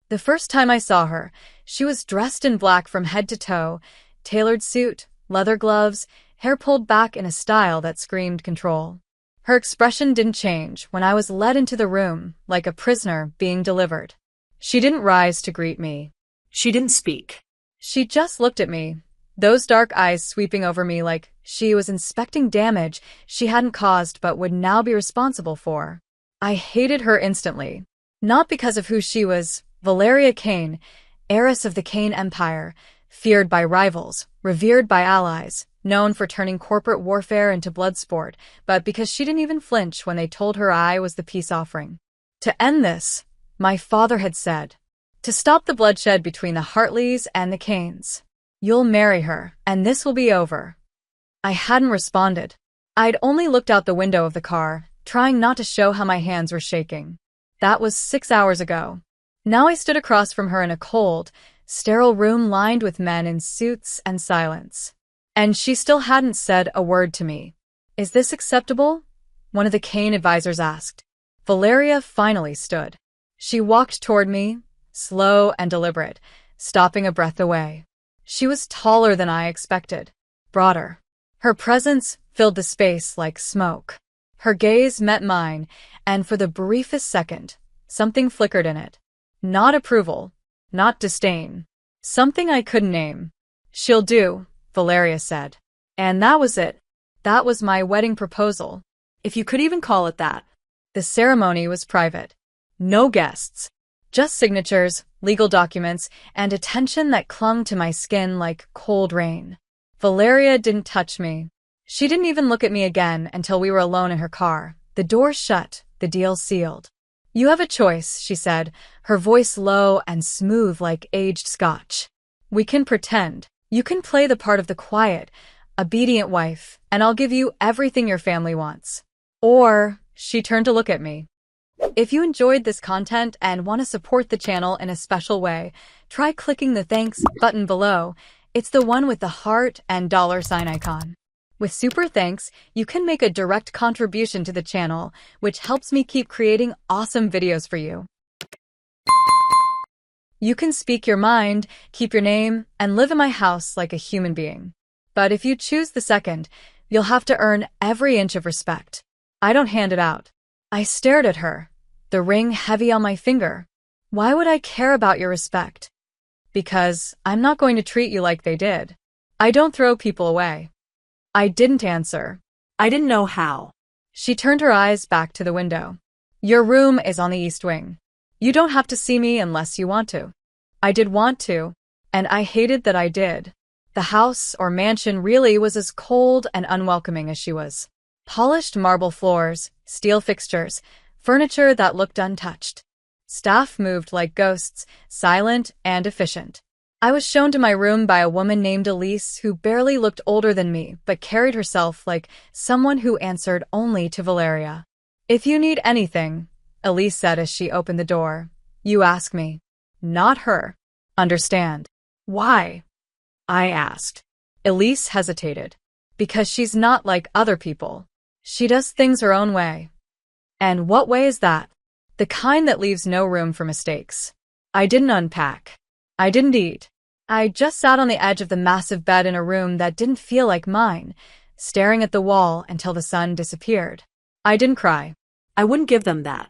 The first time I saw her, she was dressed in black from head to toe, tailored suit, leather gloves, hair pulled back in a style that screamed control. Her expression didn't change when I was led into the room, like a prisoner being delivered. She didn't rise to greet me. She didn't speak. She just looked at me, those dark eyes sweeping over me like she was inspecting damage she hadn't caused but would now be responsible for. I hated her instantly. Not because of who she was, Valeria Kane, heiress of the Kane Empire, feared by rivals, revered by allies, known for turning corporate warfare into blood sport, but because she didn't even flinch when they told her I was the peace offering. To end this, my father had said, to stop the bloodshed between the Hartleys and the Kanes. You'll marry her, and this will be over. I hadn't responded. I'd only looked out the window of the car, trying not to show how my hands were shaking. That was 6 hours ago. Now I stood across from her in a cold, sterile room lined with men in suits and silence. And she still hadn't said a word to me. Is this acceptable? One of the Kane advisors asked. Valeria finally stood. She walked toward me, slow and deliberate, stopping a breath away. She was taller than I expected, broader. Her presence filled the space like smoke. Her gaze met mine, and for the briefest second, something flickered in it. Not approval, not disdain. Something I couldn't name. She'll do, Valeria said. And that was it. That was my wedding proposal, if you could even call it that. The ceremony was private. No guests. Just signatures, legal documents, and a tension that clung to my skin like cold rain. Valeria didn't touch me. She didn't even look at me again until we were alone in her car, the door shut, the deal sealed. You have a choice, she said, her voice low and smooth like aged scotch. We can pretend. You can play the part of the quiet, obedient wife, and I'll give you everything your family wants. Or, she turned to look at me. If you enjoyed this content and want to support the channel in a special way, try clicking the thanks button below. It's the one with the heart and $sign icon. With super thanks, you can make a direct contribution to the channel, which helps me keep creating awesome videos for you. You can speak your mind, keep your name, and live in my house like a human being. But if you choose the second, you'll have to earn every inch of respect. I don't hand it out. I stared at her, the ring heavy on my finger. Why would I care about your respect? Because I'm not going to treat you like they did. I don't throw people away. I didn't answer. I didn't know how. She turned her eyes back to the window. Your room is on the east wing. You don't have to see me unless you want to. I did want to, and I hated that I did. The house or mansion really was as cold and unwelcoming as she was. Polished marble floors, steel fixtures, furniture that looked untouched. Staff moved like ghosts, silent and efficient. I was shown to my room by a woman named Elise who barely looked older than me but carried herself like someone who answered only to Valeria. If you need anything, Elise said as she opened the door, you ask me. Not her. Understand? Why? I asked. Elise hesitated. Because she's not like other people. She does things her own way. And what way is that? The kind that leaves no room for mistakes. I didn't unpack. I didn't eat. I just sat on the edge of the massive bed in a room that didn't feel like mine, staring at the wall until the sun disappeared. I didn't cry. I wouldn't give them that.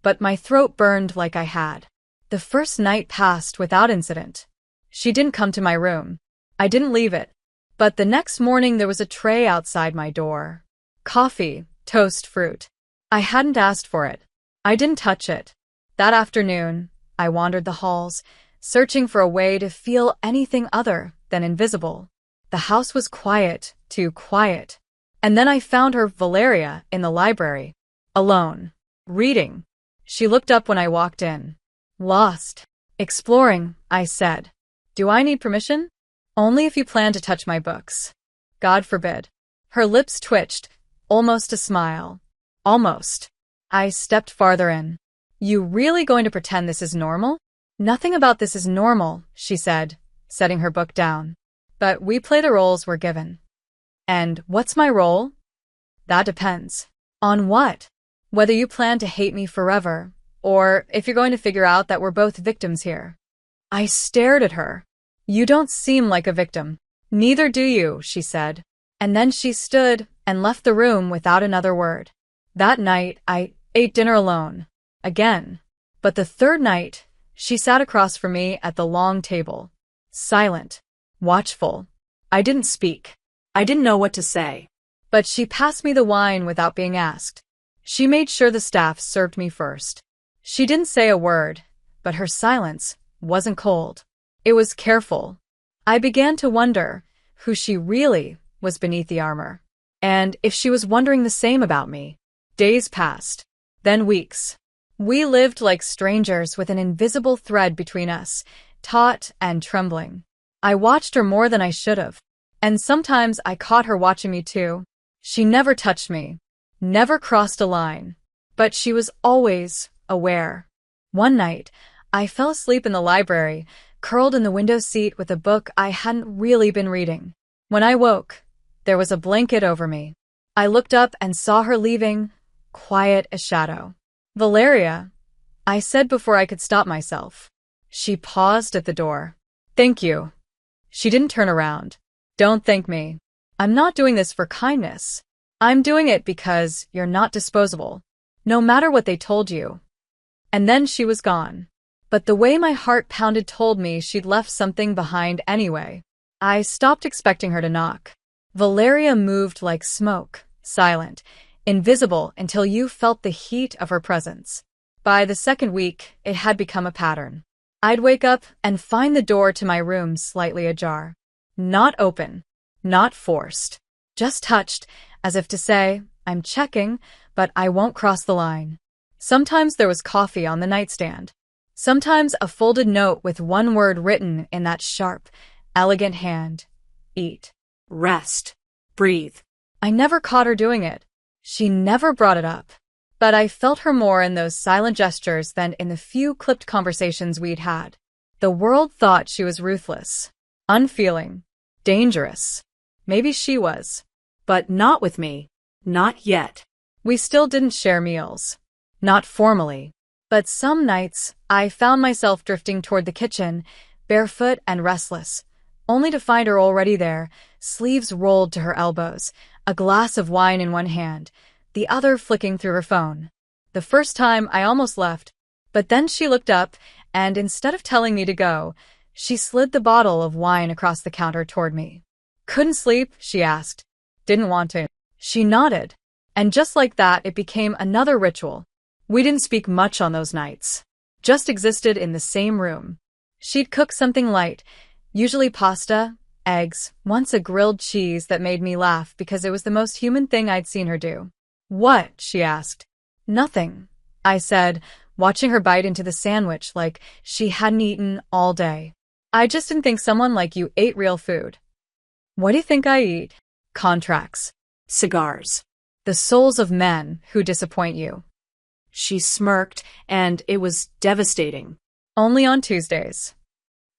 But my throat burned like I had. The first night passed without incident. She didn't come to my room. I didn't leave it. But the next morning there was a tray outside my door. Coffee, toast, fruit. I hadn't asked for it. I didn't touch it. That afternoon, I wandered the halls, searching for a way to feel anything other than invisible. The house was quiet, too quiet. And then I found her, Valeria, in the library. Alone. Reading. She looked up when I walked in. Lost. Exploring, I said. Do I need permission? Only if you plan to touch my books. God forbid. Her lips twitched, almost a smile. Almost. I stepped farther in. You really going to pretend this is normal? Nothing about this is normal, she said, setting her book down. But we play the roles we're given. And what's my role? That depends. On what? Whether you plan to hate me forever, Or if you're going to figure out that we're both victims here. I stared at her. You don't seem like a victim. Neither do you, she said. And then she stood and left the room without another word. That night, I ate dinner alone. Again. But the third night, she sat across from me at the long table. Silent. Watchful. I didn't speak. I didn't know what to say. But she passed me the wine without being asked. She made sure the staff served me first. She didn't say a word, but her silence wasn't cold. It was careful. I began to wonder who she really was beneath the armor, and if she was wondering the same about me. Days passed, then weeks. We lived like strangers with an invisible thread between us, taut and trembling. I watched her more than I should have, and sometimes I caught her watching me too. She never touched me, never crossed a line, but she was always aware. One night, I fell asleep in the library, curled in the window seat with a book I hadn't really been reading. When I woke, there was a blanket over me. I looked up and saw her leaving, quiet as shadow. Valeria, I said before I could stop myself. She paused at the door. Thank you. She didn't turn around. Don't thank me. I'm not doing this for kindness. I'm doing it because you're not disposable, no matter what they told you. And then she was gone. But the way my heart pounded told me she'd left something behind anyway. I stopped expecting her to knock. Valeria moved like smoke, silent, invisible until you felt the heat of her presence. By the second week, it had become a pattern. I'd wake up and find the door to my room slightly ajar. Not open, not forced, just touched, as if to say, I'm checking, but I won't cross the line. Sometimes there was coffee on the nightstand. Sometimes a folded note with one word written in that sharp, elegant hand. Eat. Rest. Breathe. I never caught her doing it. She never brought it up. But I felt her more in those silent gestures than in the few clipped conversations we'd had. The world thought she was ruthless, unfeeling, dangerous. Maybe she was. But not with me. Not yet. We still didn't share meals. Not formally. But some nights, I found myself drifting toward the kitchen, barefoot and restless, only to find her already there, sleeves rolled to her elbows, a glass of wine in one hand, the other flicking through her phone. The first time, I almost left, but then she looked up, and instead of telling me to go, she slid the bottle of wine across the counter toward me. Couldn't sleep? She asked. Didn't want to. She nodded, and just like that, it became another ritual. We didn't speak much on those nights, just existed in the same room. She'd cook something light, usually pasta, eggs, once a grilled cheese that made me laugh because it was the most human thing I'd seen her do. What? She asked. Nothing, I said, watching her bite into the sandwich like she hadn't eaten all day. I just didn't think someone like you ate real food. What do you think I eat? Contracts. Cigars. The souls of men who disappoint you. She smirked, and it was devastating. Only on Tuesdays.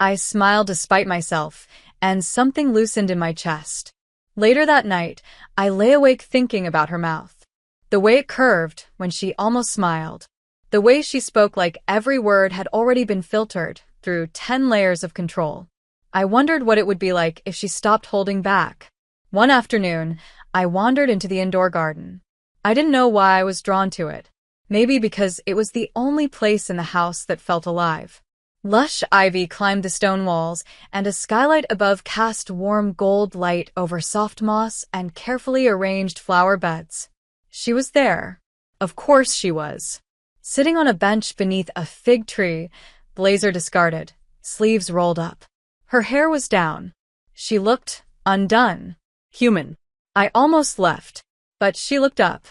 I smiled despite myself, and something loosened in my chest. Later that night, I lay awake thinking about her mouth. The way it curved when she almost smiled. The way she spoke like every word had already been filtered through 10 layers of control. I wondered what it would be like if she stopped holding back. One afternoon, I wandered into the indoor garden. I didn't know why I was drawn to it. Maybe because it was the only place in the house that felt alive. Lush ivy climbed the stone walls, and a skylight above cast warm gold light over soft moss and carefully arranged flower beds. She was there. Of course she was. Sitting on a bench beneath a fig tree, blazer discarded, sleeves rolled up. Her hair was down. She looked undone. Human. I almost left, but she looked up.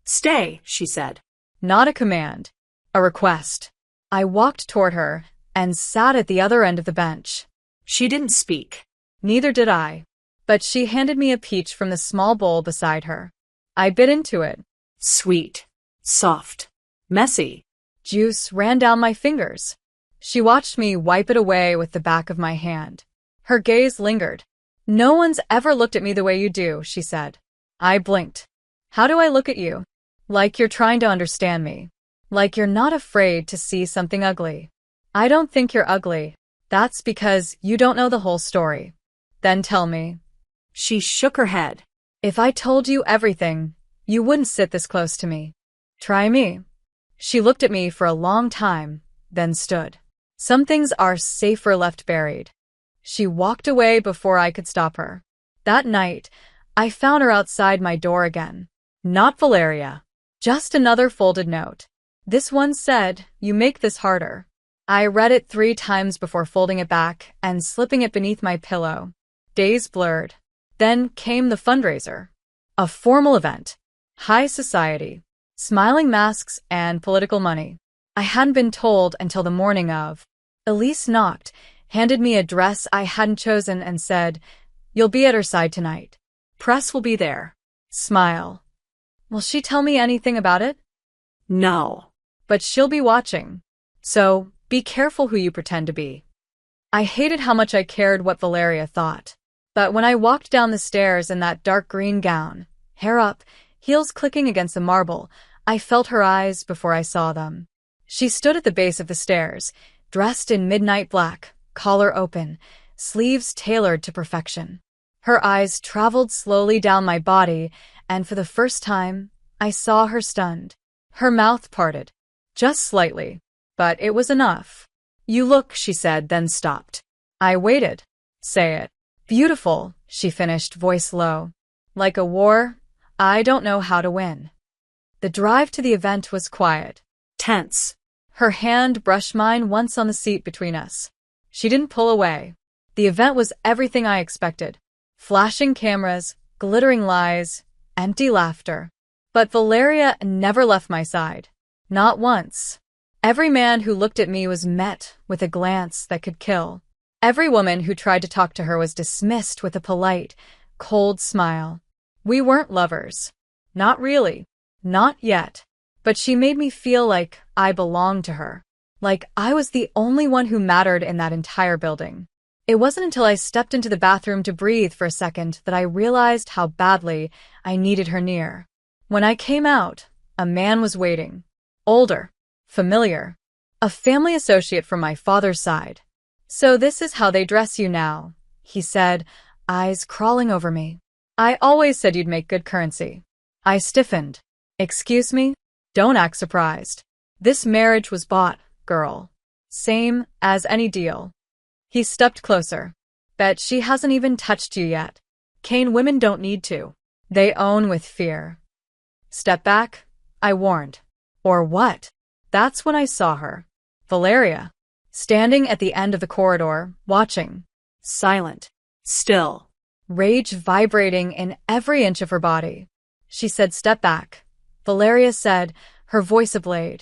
Stay, she said. Not a command. A request. I walked toward her and sat at the other end of the bench. She didn't speak. Neither did I. But she handed me a peach from the small bowl beside her. I bit into it. Sweet. Soft. Messy. Juice ran down my fingers. She watched me wipe it away with the back of my hand. Her gaze lingered. No one's ever looked at me the way you do, she said. I blinked. How do I look at you? Like you're trying to understand me. Like you're not afraid to see something ugly. I don't think you're ugly. That's because you don't know the whole story. Then tell me. She shook her head. If I told you everything, you wouldn't sit this close to me. Try me. She looked at me for a long time, then stood. Some things are safer left buried. She walked away before I could stop her. That night, I found her outside my door again. Not Valeria. Just another folded note. This one said, "You make this harder." I read it 3 times before folding it back and slipping it beneath my pillow. Days blurred. Then came the fundraiser. A formal event. High society. Smiling masks and political money. I hadn't been told until the morning of. Elise knocked, handed me a dress I hadn't chosen and said, "You'll be at her side tonight. Press will be there." Smile. Will she tell me anything about it? No. But she'll be watching. So, be careful who you pretend to be. I hated how much I cared what Valeria thought. But when I walked down the stairs in that dark green gown, hair up, heels clicking against the marble, I felt her eyes before I saw them. She stood at the base of the stairs, dressed in midnight black, collar open, sleeves tailored to perfection. Her eyes traveled slowly down my body, and for the first time, I saw her stunned. Her mouth parted. Just slightly. But it was enough. "You look," she said, then stopped. I waited. "Say it." "Beautiful," she finished, voice low. "Like a war, I don't know how to win." The drive to the event was quiet. Tense. Her hand brushed mine once on the seat between us. She didn't pull away. The event was everything I expected. Flashing cameras, glittering lies, empty laughter. But Valeria never left my side. Not once. Every man who looked at me was met with a glance that could kill. Every woman who tried to talk to her was dismissed with a polite, cold smile. We weren't lovers. Not really. Not yet. But she made me feel like I belonged to her. Like I was the only one who mattered in that entire building. It wasn't until I stepped into the bathroom to breathe for a second that I realized how badly I needed her near. When I came out, a man was waiting. Older. Familiar. A family associate from my father's side. "So this is how they dress you now," he said, eyes crawling over me. "I always said you'd make good currency." I stiffened. "Excuse me? Don't act surprised. This marriage was bought, girl. Same as any deal." He stepped closer. "Bet she hasn't even touched you yet. Kane women don't need to. They own with fear." "Step back," I warned. Or what? That's when I saw her. Valeria. Standing at the end of the corridor, watching. Silent. Still. Rage vibrating in every inch of her body. She said, "Step back." Valeria said, her voice ablaze.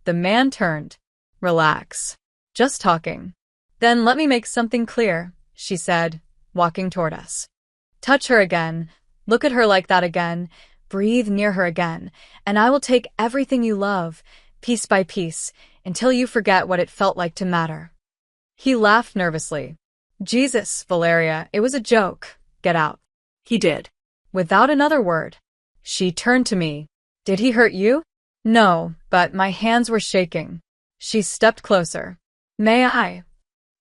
The man turned. "Relax. Just talking." "Then let me make something clear," she said, walking toward us. "Touch her again. Look at her like that again. Breathe near her again. And I will take everything you love, piece by piece, until you forget what it felt like to matter." He laughed nervously. "Jesus, Valeria, it was a joke. Get out." He did. Without another word. She turned to me. "Did he hurt you?" "No, but my hands were shaking." She stepped closer. "May I?"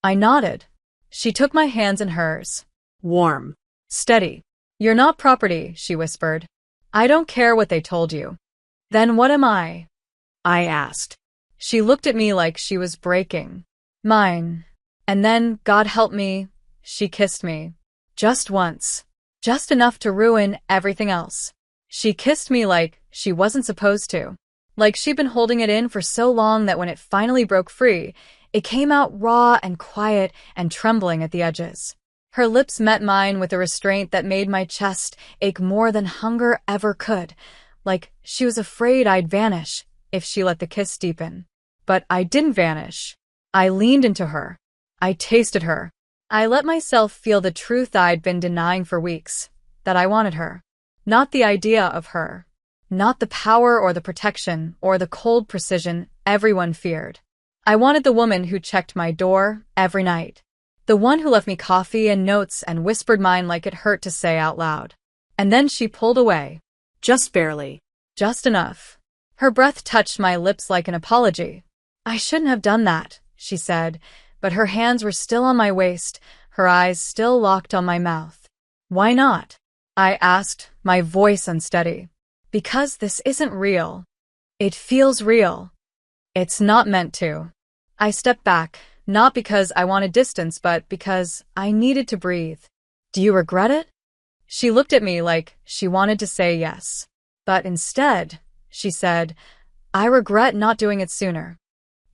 I nodded. She took my hands in hers. Warm. "Steady. You're not property," she whispered. "I don't care what they told you." "Then what am I?" I asked. She looked at me like she was breaking. "Mine." And then, God help me, she kissed me. Just once. Just enough to ruin everything else. She kissed me like she wasn't supposed to. Like she'd been holding it in for so long that when it finally broke free, it came out raw and quiet and trembling at the edges. Her lips met mine with a restraint that made my chest ache more than hunger ever could. Like she was afraid I'd vanish if she let the kiss deepen. But I didn't vanish. I leaned into her. I tasted her. I let myself feel the truth I'd been denying for weeks, that I wanted her. Not the idea of her. Not the power or the protection or the cold precision everyone feared. I wanted the woman who checked my door every night. The one who left me coffee and notes and whispered mine like it hurt to say out loud. And then she pulled away. Just barely. Just enough. Her breath touched my lips like an apology. I shouldn't have done that, she said, but her hands were still on my waist, her eyes still locked on my mouth. Why not? I asked, my voice unsteady. Because this isn't real. It feels real. It's not meant to. I stepped back, not because I wanted distance, but because I needed to breathe. Do you regret it? She looked at me like she wanted to say yes. But instead, she said, I regret not doing it sooner.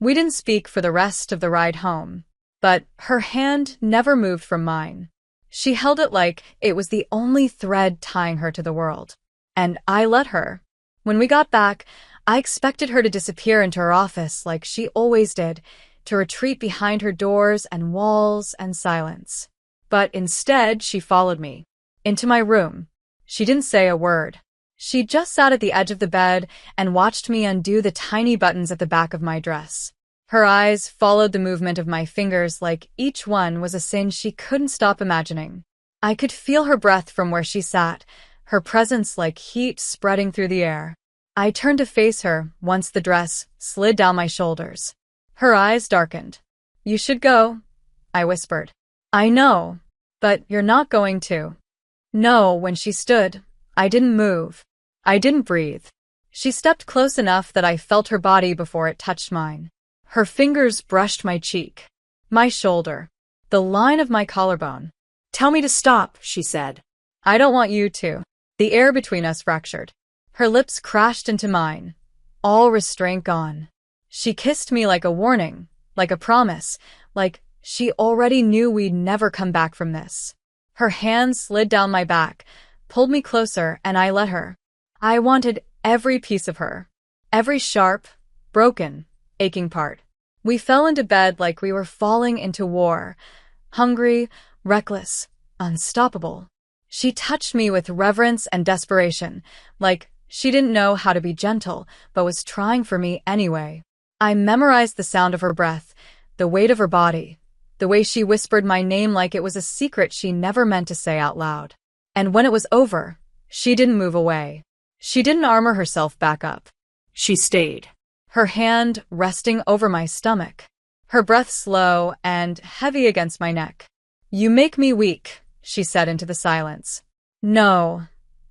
We didn't speak for the rest of the ride home, but her hand never moved from mine. She held it like it was the only thread tying her to the world. And I let her. When we got back, I expected her to disappear into her office like she always did, to retreat behind her doors and walls and silence. But instead, she followed me into my room. She didn't say a word. She just sat at the edge of the bed and watched me undo the tiny buttons at the back of my dress. Her eyes followed the movement of my fingers like each one was a sin she couldn't stop imagining. I could feel her breath from where she sat, her presence like heat spreading through the air. I turned to face her once the dress slid down my shoulders. Her eyes darkened. You should go, I whispered. I know, but you're not going to. No, when she stood, I didn't move. I didn't breathe. She stepped close enough that I felt her body before it touched mine. Her fingers brushed my cheek, my shoulder, the line of my collarbone. Tell me to stop, she said. I don't want you to. The air between us fractured. Her lips crashed into mine, all restraint gone. She kissed me like a warning, like a promise, like she already knew we'd never come back from this. Her hands slid down my back, pulled me closer, and I let her. I wanted every piece of her, every sharp, broken, aching part. We fell into bed like we were falling into war, hungry, reckless, unstoppable. She touched me with reverence and desperation, like she didn't know how to be gentle, but was trying for me anyway. I memorized the sound of her breath, the weight of her body, the way she whispered my name like it was a secret she never meant to say out loud. And when it was over, she didn't move away. She didn't armor herself back up. She stayed, her hand resting over my stomach, her breath slow and heavy against my neck. You make me weak, she said into the silence. No,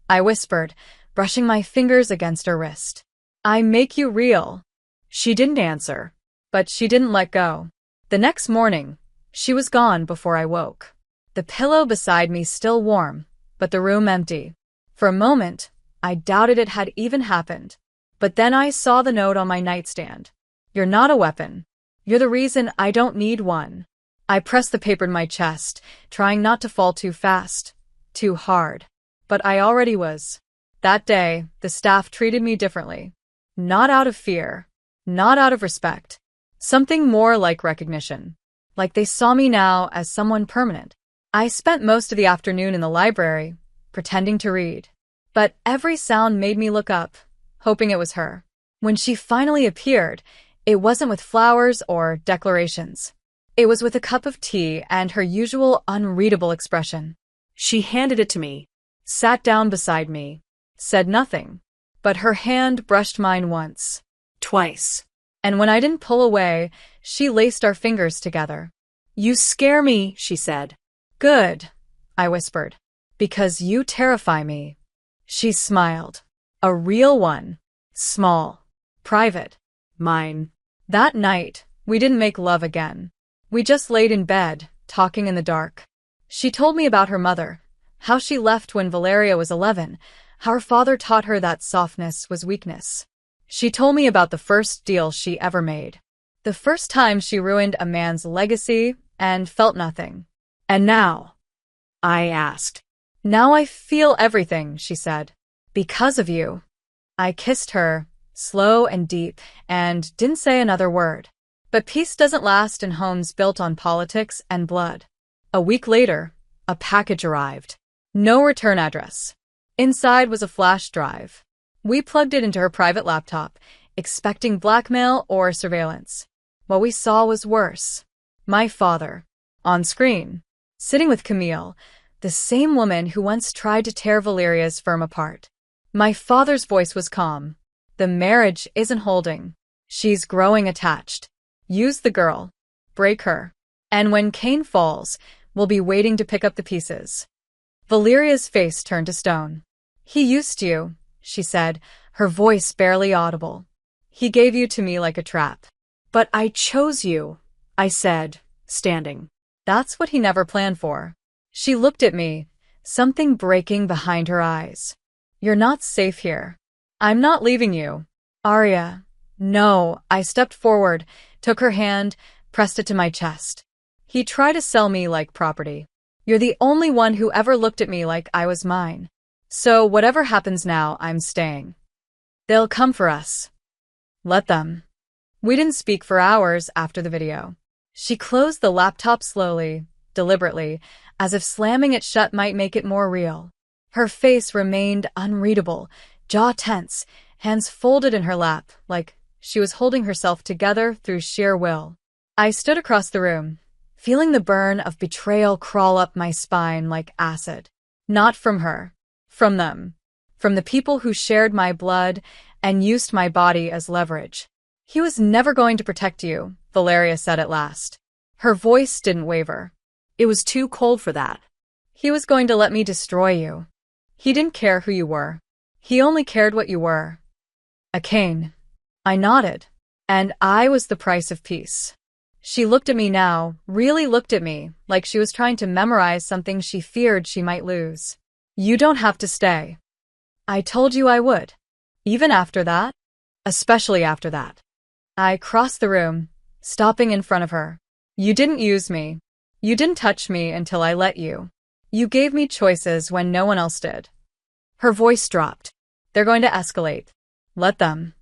I whispered, brushing my fingers against her wrist. I make you real. She didn't answer, but she didn't let go. The next morning, she was gone before I woke. The pillow beside me still warm, but the room empty. For a moment, I doubted it had even happened. But then I saw the note on my nightstand. You're not a weapon. You're the reason I don't need one. I pressed the paper in my chest, trying not to fall too fast, too hard. But I already was. That day, the staff treated me differently. Not out of fear. Not out of respect. Something more like recognition. Like they saw me now as someone permanent. I spent most of the afternoon in the library, pretending to read. But every sound made me look up, hoping it was her. When she finally appeared, it wasn't with flowers or declarations. It was with a cup of tea and her usual unreadable expression. She handed it to me, sat down beside me, said nothing, but her hand brushed mine once. Twice. And when I didn't pull away, she laced our fingers together. You scare me, she said. Good, I whispered, because you terrify me. She smiled. A real one. Small. Private. Mine. That night, we didn't make love again. We just laid in bed, talking in the dark. She told me about her mother, how she left when Valeria was 11, how her father taught her that softness was weakness. She told me about the first deal she ever made. The first time she ruined a man's legacy and felt nothing. And now? I asked. Now I feel everything, she said. Because of you. I kissed her, slow and deep, and didn't say another word. But peace doesn't last in homes built on politics and blood. A week later, a package arrived. No return address. Inside was a flash drive. We plugged it into her private laptop, expecting blackmail or surveillance. What we saw was worse. My father, on screen, sitting with Camille, the same woman who once tried to tear Valeria's firm apart. My father's voice was calm. The marriage isn't holding. She's growing attached. Use the girl. Break her. And when Cain falls, we'll be waiting to pick up the pieces. Valeria's face turned to stone. He used you, she said, her voice barely audible. He gave you to me like a trap. But I chose you, I said, standing. That's what he never planned for. She looked at me, something breaking behind her eyes. You're not safe here. I'm not leaving you. Arya. No, I stepped forward, took her hand, pressed it to my chest. He tried to sell me like property. You're the only one who ever looked at me like I was mine. So whatever happens now, I'm staying. They'll come for us. Let them. We didn't speak for hours after the video. She closed the laptop slowly, deliberately, as if slamming it shut might make it more real. Her face remained unreadable, jaw tense, hands folded in her lap, like she was holding herself together through sheer will. I stood across the room, feeling the burn of betrayal crawl up my spine like acid. Not from her. From them. From the people who shared my blood and used my body as leverage. He was never going to protect you, Valeria said at last. Her voice didn't waver. It was too cold for that. He was going to let me destroy you. He didn't care who you were. He only cared what you were. A Cain. I nodded. And I was the price of peace. She looked at me now, really looked at me, like she was trying to memorize something she feared she might lose. You don't have to stay. I told you I would. Even after that? Especially after that. I crossed the room, stopping in front of her. You didn't use me. You didn't touch me until I let you. You gave me choices when no one else did. Her voice dropped. They're going to escalate. Let them.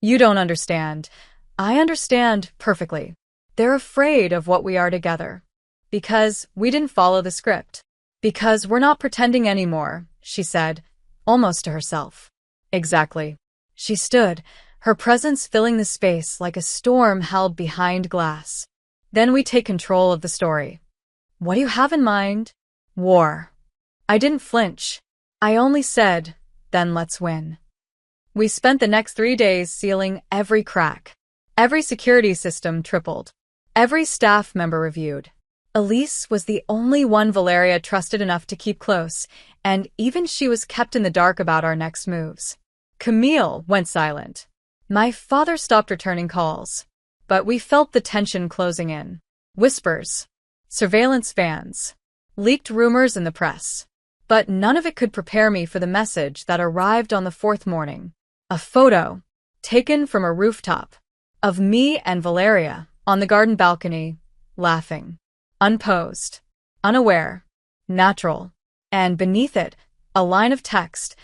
You don't understand. I understand perfectly. They're afraid of what we are together. Because we didn't follow the script. Because we're not pretending anymore, she said, almost to herself. Exactly. She stood, her presence filling the space like a storm held behind glass. Then we take control of the story. What do you have in mind? War. I didn't flinch. I only said, then let's win. We spent the next 3 days sealing every crack. Every security system tripled. Every staff member reviewed. Elise was the only one Valeria trusted enough to keep close, and even she was kept in the dark about our next moves. Camille went silent. My father stopped returning calls. But we felt the tension closing in. Whispers. Surveillance vans. Leaked rumors in the press. But none of it could prepare me for the message that arrived on the 4th morning. A photo, taken from a rooftop, of me and Valeria on the garden balcony, laughing. Unposed. Unaware. Natural. And beneath it, a line of text.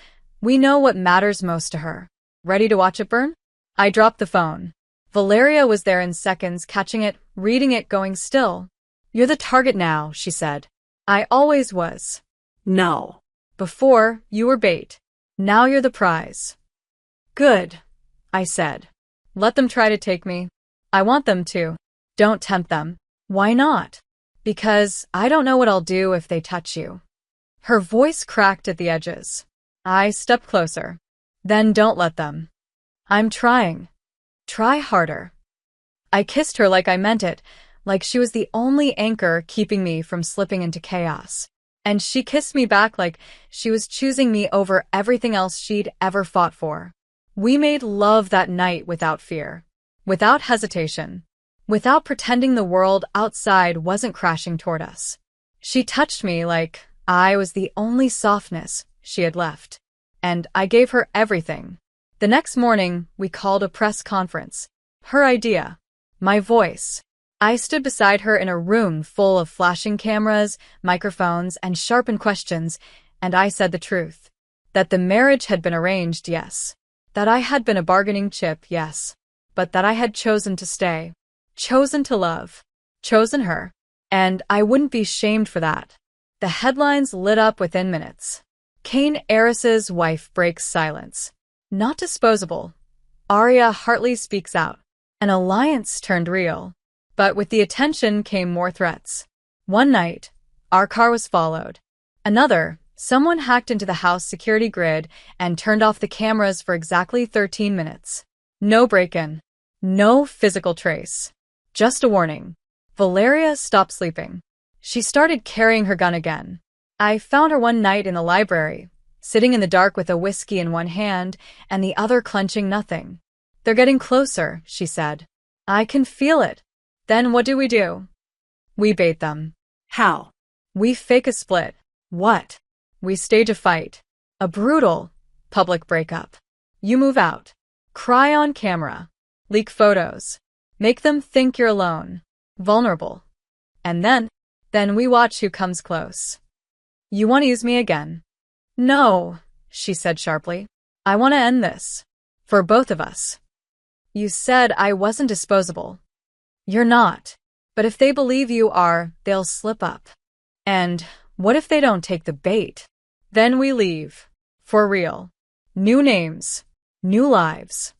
We know what matters most to her. Ready to watch it burn? I dropped the phone. Valeria was there in seconds, catching it, reading it, going still. You're the target now, she said. I always was. No. Before, you were bait. Now you're the prize. Good, I said. Let them try to take me. I want them to. Don't tempt them. Why not? Because I don't know what I'll do if they touch you. Her voice cracked at the edges. I stepped closer. Then don't let them. I'm trying. Try harder. I kissed her like I meant it, like she was the only anchor keeping me from slipping into chaos. And she kissed me back like she was choosing me over everything else she'd ever fought for. We made love that night without fear, without hesitation, without pretending the world outside wasn't crashing toward us. She touched me like I was the only softness she had left. And I gave her everything. The next morning, we called a press conference. Her idea. My voice. I stood beside her in a room full of flashing cameras, microphones, and sharpened questions, and I said the truth. That the marriage had been arranged, yes. That I had been a bargaining chip, yes. But that I had chosen to stay. Chosen to love. Chosen her. And I wouldn't be shamed for that. The headlines lit up within minutes. Cain heiress's wife breaks silence. Not disposable. Arya Hartley speaks out. An alliance turned real. But with the attention came more threats. One night, our car was followed. Another, Someone hacked into the house security grid and turned off the cameras for exactly 13 minutes. No break-in. No physical trace. Just a warning. Valeria stopped sleeping. She started carrying her gun again. I found her one night in the library, sitting in the dark with a whiskey in one hand and the other clenching nothing. "They're getting closer," she said. "I can feel it." "Then what do? We bait them." How? "We fake a split." What? "We stage a fight. A brutal, public breakup. You move out. Cry on camera. Leak photos. Make them think you're alone. Vulnerable. And then we watch who comes close." "You want to use me again?" "No," she said sharply. "I want to end this. For both of us." "You said I wasn't disposable." "You're not. But if they believe you are, they'll slip up. And what if they don't take the bait? Then we leave. For real. New names. New lives.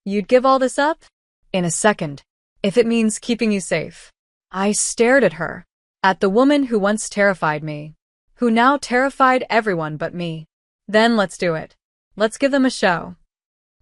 You'd give all this up?" "In a second. If it means keeping you safe." I stared at her. At the woman who once terrified me. Who now terrified everyone but me. "Then let's do it. Let's give them a show."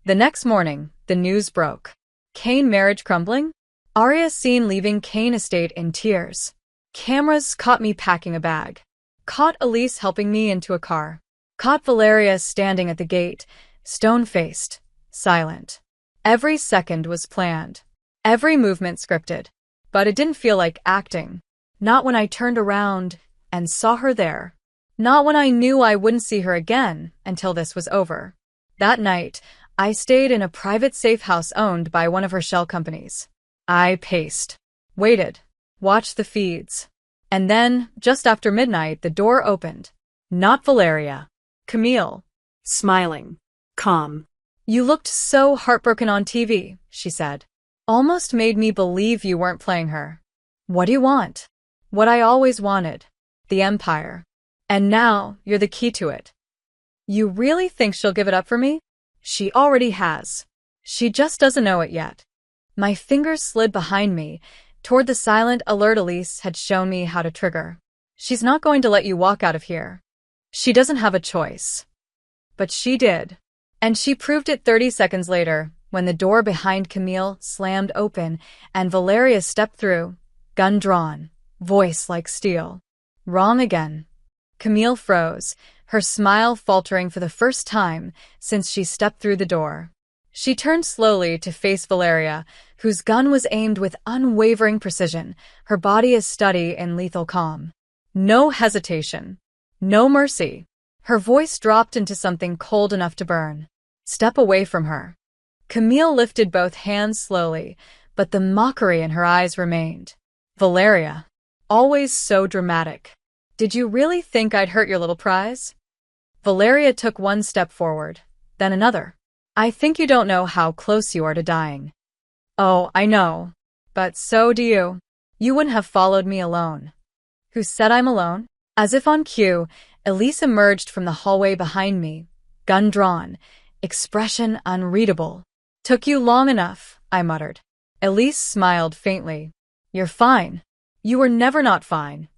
The next morning, the news broke. Kane marriage crumbling? Arya seen leaving Kane estate in tears. Cameras caught me packing a bag. Caught Elise helping me into a car. Caught Valeria standing at the gate, stone-faced, silent. Every second was planned. Every movement scripted. But it didn't feel like acting. Not when I turned around and saw her there. Not when I knew I wouldn't see her again until this was over. That night, I stayed in a private safe house owned by one of her shell companies. I paced. Waited. Watched the feeds. And then, just after midnight, the door opened. Not Valeria. Camille. Smiling. Calm. "You looked so heartbroken on TV," she said. "Almost made me believe you weren't playing her." "What do you want?" "What I always wanted. The Empire. And now, you're the key to it." "You really think she'll give it up for me?" "She already has. She just doesn't know it yet." My fingers slid behind me, toward the silent alert Elise had shown me how to trigger. "She's not going to let you walk out of here. She doesn't have a choice." But she did. And she proved it 30 seconds later, when the door behind Camille slammed open and Valeria stepped through, gun drawn, voice like steel. "Wrong again." Camille froze, her smile faltering for the first time since she stepped through the door. She turned slowly to face Valeria, whose gun was aimed with unwavering precision, her body a study in lethal calm. No hesitation. No mercy. Her voice dropped into something cold enough to burn. "Step away from her." Camille lifted both hands slowly, but the mockery in her eyes remained. "Valeria. Always so dramatic. Did you really think I'd hurt your little prize?" Valeria took one step forward, then another. "I think you don't know how close you are to dying." "Oh, I know. But so do you. You wouldn't have followed me alone." "Who said I'm alone?" As if on cue, Elise emerged from the hallway behind me, gun drawn, expression unreadable. "Took you long enough," I muttered. Elise smiled faintly. "You're fine. You were never not fine."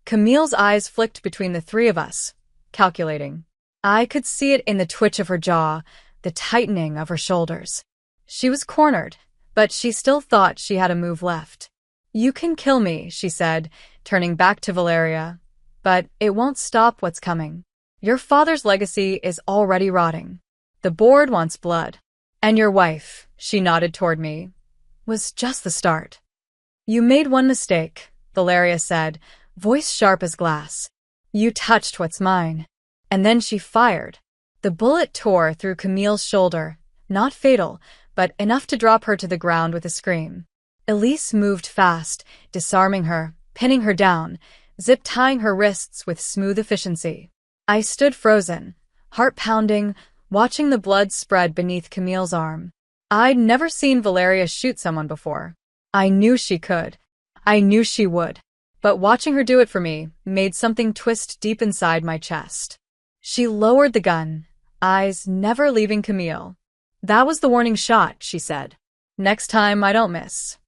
Camille's eyes flicked between the three of us, calculating. I could see it in the twitch of her jaw, the tightening of her shoulders. She was cornered, but she still thought she had a move left. "You can kill me," she said, turning back to Valeria. "But it won't stop what's coming. Your father's legacy is already rotting. The board wants blood. And your wife," she nodded toward me, "was just the start." "You made one mistake," Valeria said, voice sharp as glass. "You touched what's mine." And then she fired. The bullet tore through Camille's shoulder, not fatal, but enough to drop her to the ground with a scream. Elise moved fast, disarming her, pinning her down, zip-tying her wrists with smooth efficiency. I stood frozen, heart pounding, watching the blood spread beneath Camille's arm. I'd never seen Valeria shoot someone before. I knew she could. I knew she would. But watching her do it for me made something twist deep inside my chest. She lowered the gun, eyes never leaving Camille. "That was the warning shot," she said. "Next time I don't miss."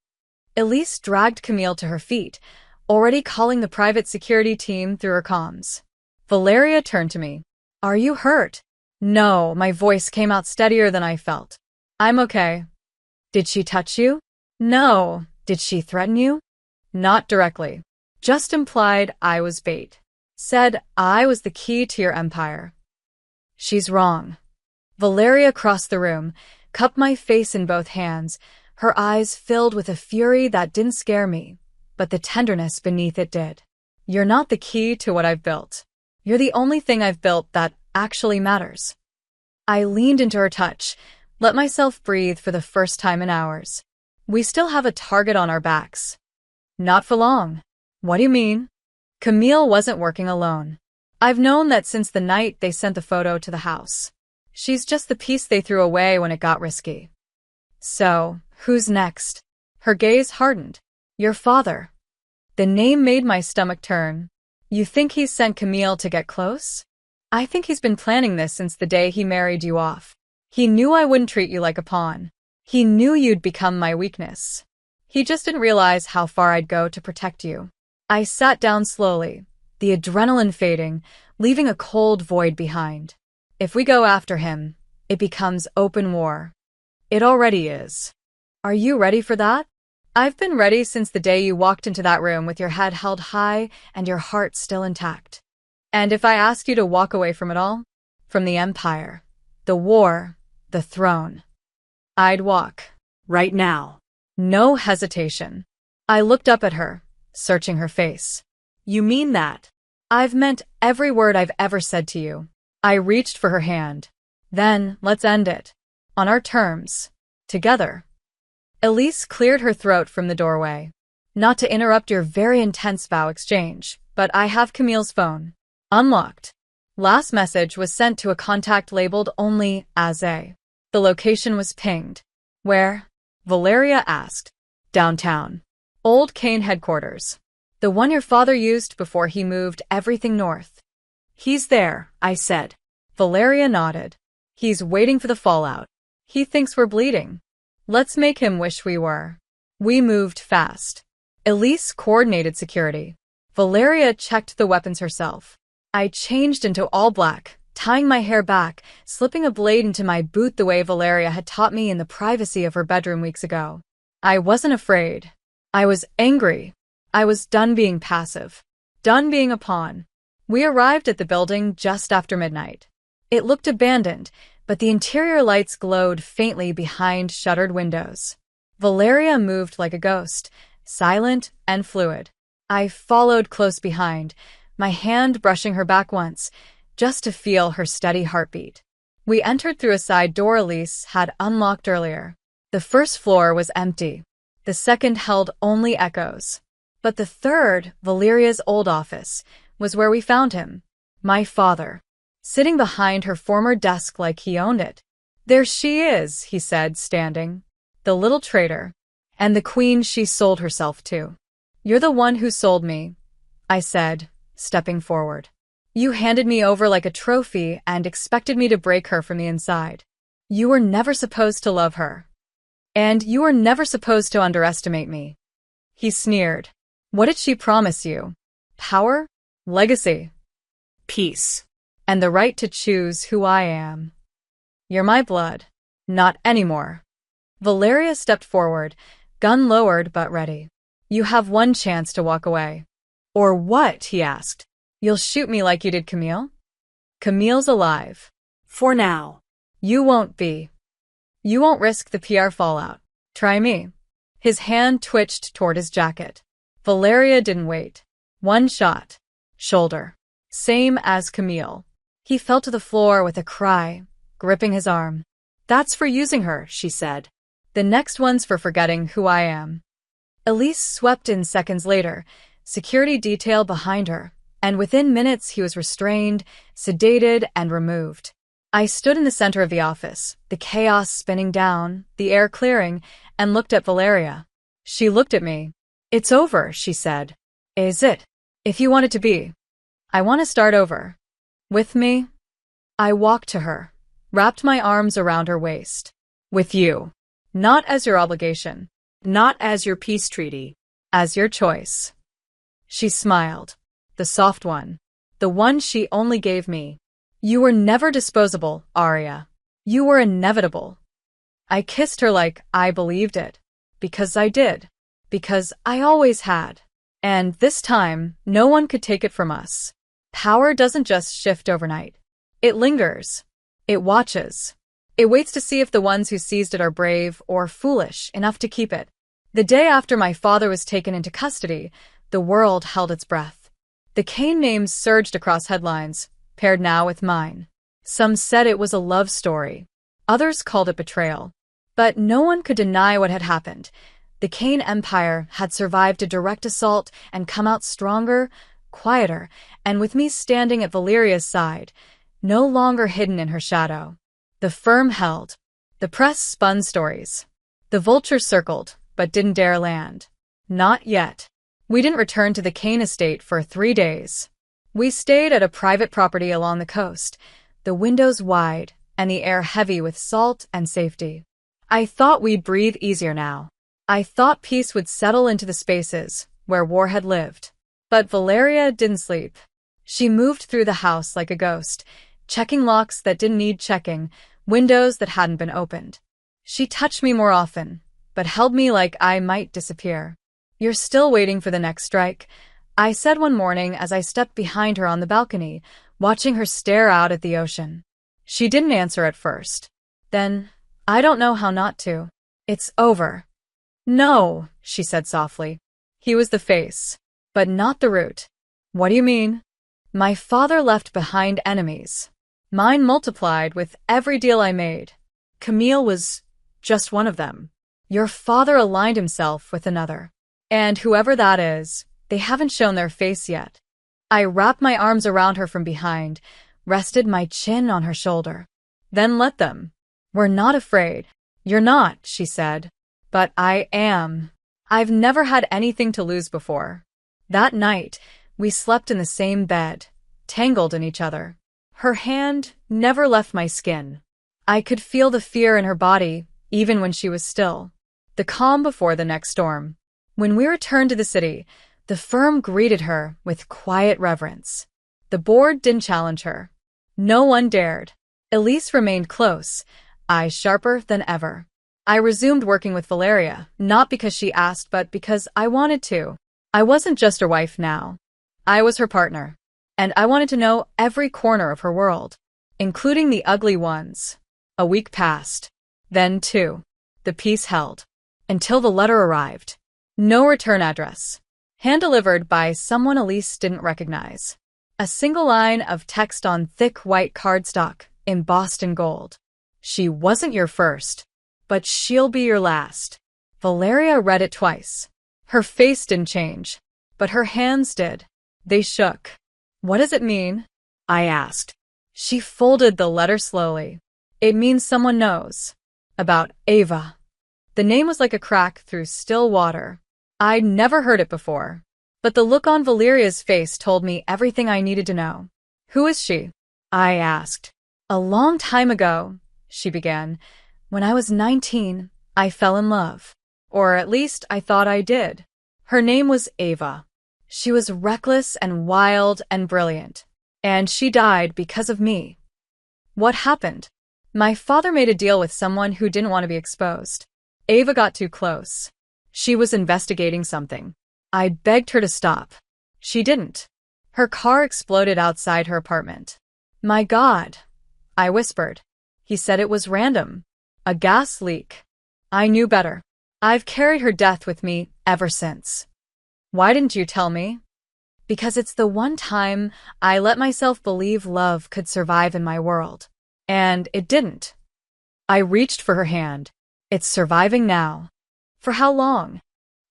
Elise dragged Camille to her feet, already calling the private security team through her comms. Valeria turned to me. Are you hurt? No, my voice came out steadier than I felt. I'm okay. Did she touch you? No. Did she threaten you? Not directly. Just implied I was bait. Said I was the key to your empire. She's wrong. Valeria crossed the room, cupped my face in both hands, her eyes filled with a fury that didn't scare me, but the tenderness beneath it did. You're not the key to what I've built. You're the only thing I've built that actually matters. I leaned into her touch, let myself breathe for the first time in hours. We still have a target on our backs. Not for long. What do you mean? Camille wasn't working alone. I've known that since the night they sent the photo to the house. She's just the piece they threw away when it got risky. So, who's next? Her gaze hardened. Your father. The name made my stomach turn. You think he sent Camille to get close? I think he's been planning this since the day he married you off. He knew I wouldn't treat you like a pawn. He knew you'd become my weakness. He just didn't realize how far I'd go to protect you. I sat down slowly, the adrenaline fading, leaving a cold void behind. If we go after him, it becomes open war. It already is. Are you ready for that? I've been ready since the day you walked into that room with your head held high and your heart still intact. And if I asked you to walk away from it all? From the empire, the war, the throne. I'd walk. Right now. No hesitation. I looked up at her, searching her face. You mean that? I've meant every word I've ever said to you. I reached for her hand. Then, let's end it. On our terms. Together. Elise cleared her throat from the doorway. Not to interrupt your very intense vow exchange, but I have Camille's phone. Unlocked. Last message was sent to a contact labeled only as A. The location was pinged. Where? Valeria asked. Downtown. Old Kane headquarters. The one your father used before he moved everything north. He's there, I said. Valeria nodded. He's waiting for the fallout. He thinks we're bleeding. Let's make him wish we were. We moved fast. Elise coordinated security. Valeria checked the weapons herself. I changed into all black, tying my hair back, slipping a blade into my boot the way Valeria had taught me in the privacy of her bedroom weeks ago. I wasn't afraid. I was angry. I was done being passive. Done being a pawn. We arrived at the building just after midnight. It looked abandoned, but the interior lights glowed faintly behind shuttered windows. Valeria moved like a ghost, silent and fluid. I followed close behind, my hand brushing her back once, just to feel her steady heartbeat. We entered through a side door Elise had unlocked earlier. The first floor was empty. The second held only echoes. But the third, Valeria's old office, was where we found him. My father. Sitting behind her former desk like he owned it. There she is, he said, standing. The little traitor. And the queen she sold herself to. You're the one who sold me, I said, stepping forward. You handed me over like a trophy and expected me to break her from the inside. You were never supposed to love her. And you were never supposed to underestimate me. He sneered. What did she promise you? Power? Legacy? Peace. And the right to choose who I am. You're my blood. Not anymore. Valeria stepped forward, gun lowered but ready. You have one chance to walk away. Or what? He asked. You'll shoot me like you did Camille? Camille's alive. For now. You won't be. You won't risk the PR fallout. Try me. His hand twitched toward his jacket. Valeria didn't wait. One shot. Shoulder. Same as Camille. He fell to the floor with a cry, gripping his arm. That's for using her, she said. The next one's for forgetting who I am. Elise swept in seconds later, security detail behind her, and within minutes he was restrained, sedated, and removed. I stood in the center of the office, the chaos spinning down, the air clearing, and looked at Valeria. She looked at me. It's over, she said. Is it? If you want it to be. I want to start over. With me? I walked to her, wrapped my arms around her waist. With you. Not as your obligation. Not as your peace treaty. As your choice. She smiled. The soft one. The one she only gave me. You were never disposable, Arya. You were inevitable. I kissed her like I believed it. Because I did. Because I always had. And this time, no one could take it from us. Power doesn't just shift overnight. It lingers. It watches. It waits to see if the ones who seized it are brave or foolish enough to keep it. The day after my father was taken into custody, the world held its breath. The Kane names surged across headlines, paired now with mine. Some said it was a love story. Others called it betrayal. But no one could deny what had happened. The Kane Empire had survived a direct assault and come out stronger, quieter, and with me standing at Valeria's side, no longer hidden in her shadow. The firm held. The press spun stories. The vultures circled, but didn't dare land. Not yet. We didn't return to the Kane estate for 3 days. We stayed at a private property along the coast, the windows wide and the air heavy with salt and safety. I thought we'd breathe easier now. I thought peace would settle into the spaces where war had lived. But Valeria didn't sleep. She moved through the house like a ghost, checking locks that didn't need checking, windows that hadn't been opened. She touched me more often, but held me like I might disappear. You're still waiting for the next strike, I said one morning as I stepped behind her on the balcony, watching her stare out at the ocean. She didn't answer at first. Then, I don't know how not to. It's over. No, she said softly. He was the face, but not the root. What do you mean? My father left behind enemies. Mine multiplied with every deal I made. Camille was just one of them. Your father aligned himself with another. And whoever that is, they haven't shown their face yet. I wrapped my arms around her from behind, rested my chin on her shoulder. Then let them. We're not afraid. You're not, she said. But I am. I've never had anything to lose before. That night, we slept in the same bed, tangled in each other. Her hand never left my skin. I could feel the fear in her body, even when she was still. The calm before the next storm. When we returned to the city, the firm greeted her with quiet reverence. The board didn't challenge her. No one dared. Elise remained close, eyes sharper than ever. I resumed working with Valeria, not because she asked, but because I wanted to. I wasn't just her wife now. I was her partner. And I wanted to know every corner of her world, including the ugly ones. A week passed. Then 2. The peace held. Until the letter arrived. No return address. Hand-delivered by someone Elise didn't recognize. A single line of text on thick white cardstock, embossed in gold. She wasn't your first, but she'll be your last. Valeria read it twice. Her face didn't change, but her hands did. They shook. What does it mean? I asked. She folded the letter slowly. It means someone knows. About Ava. The name was like a crack through still water. I'd never heard it before. But the look on Valeria's face told me everything I needed to know. Who is she? I asked. A long time ago, she began. When I was 19, I fell in love. Or at least I thought I did. Her name was Ava. She was reckless and wild and brilliant. And she died because of me. What happened? My father made a deal with someone who didn't want to be exposed. Ava got too close. She was investigating something. I begged her to stop. She didn't. Her car exploded outside her apartment. My God, I whispered. He said it was random. A gas leak. I knew better. I've carried her death with me ever since. Why didn't you tell me? Because it's the one time I let myself believe love could survive in my world. And it didn't. I reached for her hand. It's surviving now. For how long?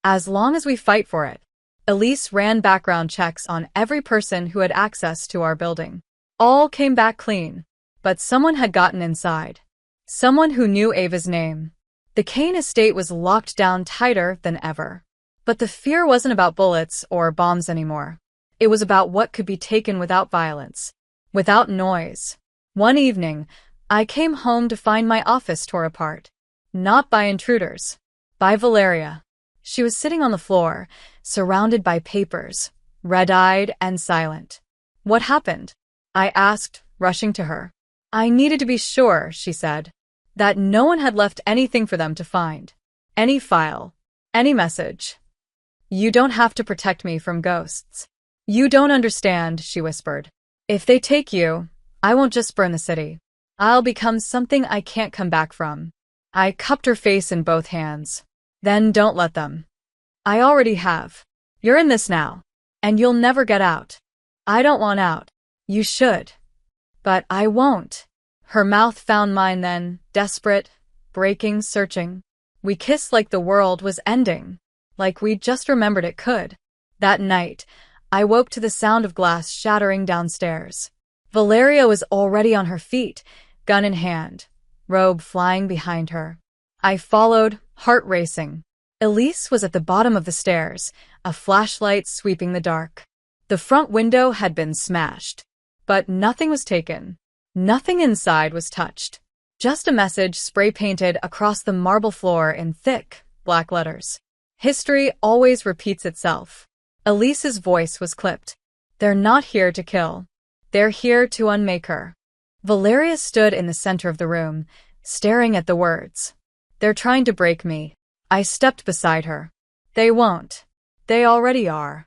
As long as we fight for it. Elise ran background checks on every person who had access to our building. All came back clean. But someone had gotten inside. Someone who knew Ava's name. The Kane estate was locked down tighter than ever. But the fear wasn't about bullets or bombs anymore. It was about what could be taken without violence, without noise. One evening, I came home to find my office tore apart. Not by intruders. By Valeria. She was sitting on the floor, surrounded by papers, red-eyed and silent. What happened? I asked, rushing to her. I needed to be sure, she said, that no one had left anything for them to find. Any file. Any message. You don't have to protect me from ghosts. You don't understand, she whispered. If they take you, I won't just burn the city. I'll become something I can't come back from. I cupped her face in both hands. Then don't let them. I already have. You're in this now. And you'll never get out. I don't want out. You should. But I won't. Her mouth found mine then, desperate, breaking, searching. We kissed like the world was ending. Like we'd just remembered it could. That night, I woke to the sound of glass shattering downstairs. Valeria was already on her feet, gun in hand, robe flying behind her. I followed, heart racing. Elise was at the bottom of the stairs, a flashlight sweeping the dark. The front window had been smashed. But nothing was taken. Nothing inside was touched. Just a message spray-painted across the marble floor in thick, black letters. History always repeats itself. Elise's voice was clipped. They're not here to kill. They're here to unmake her. Valeria stood in the center of the room, staring at the words. They're trying to break me. I stepped beside her. They won't. They already are.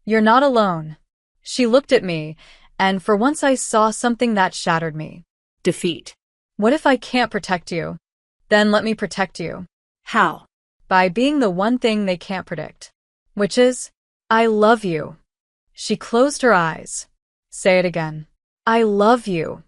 You're not alone. She looked at me, and for once I saw something that shattered me. Defeat. What if I can't protect you? Then let me protect you. How? By being the one thing they can't predict. Which is, I love you. She closed her eyes. Say it again. I love you.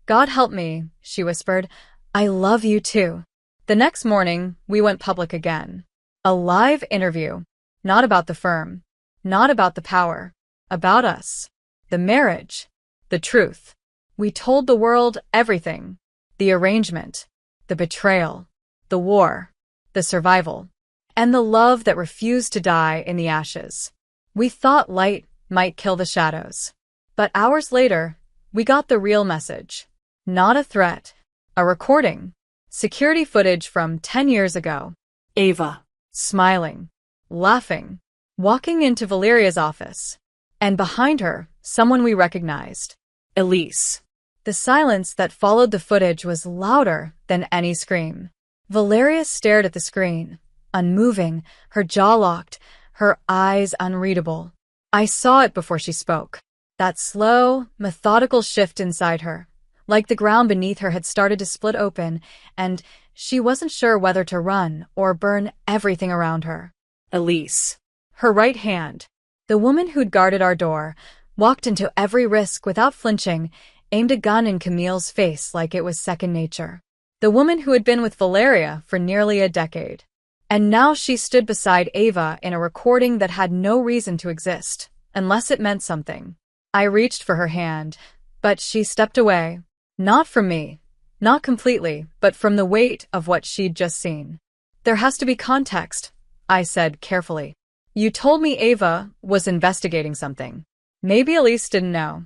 God help me, she whispered. I love you too. The next morning, we went public again. A live interview. Not about the firm. Not about the power. About us. The marriage. The truth. We told the world everything. The arrangement. The betrayal. The war. The survival. And the love that refused to die in the ashes. We thought light might kill the shadows. But hours later, we got the real message. Not a threat. A recording. Security footage from 10 years ago. Ava. Smiling. Laughing. Walking into Valeria's office. And behind her, someone we recognized. Elise. The silence that followed the footage was louder than any scream. Valeria stared at the screen, unmoving, her jaw locked, her eyes unreadable. I saw it before she spoke. That slow, methodical shift inside her. Like the ground beneath her had started to split open, and she wasn't sure whether to run or burn everything around her. Elise. Her right hand, the woman who'd guarded our door, walked into every risk without flinching, aimed a gun in Camille's face like it was second nature. The woman who had been with Valeria for nearly a decade. And now she stood beside Ava in a recording that had no reason to exist, unless it meant something. I reached for her hand, but she stepped away. Not from me. Not completely, but from the weight of what she'd just seen. There has to be context, I said carefully. You told me Ava was investigating something. Maybe Elise didn't know.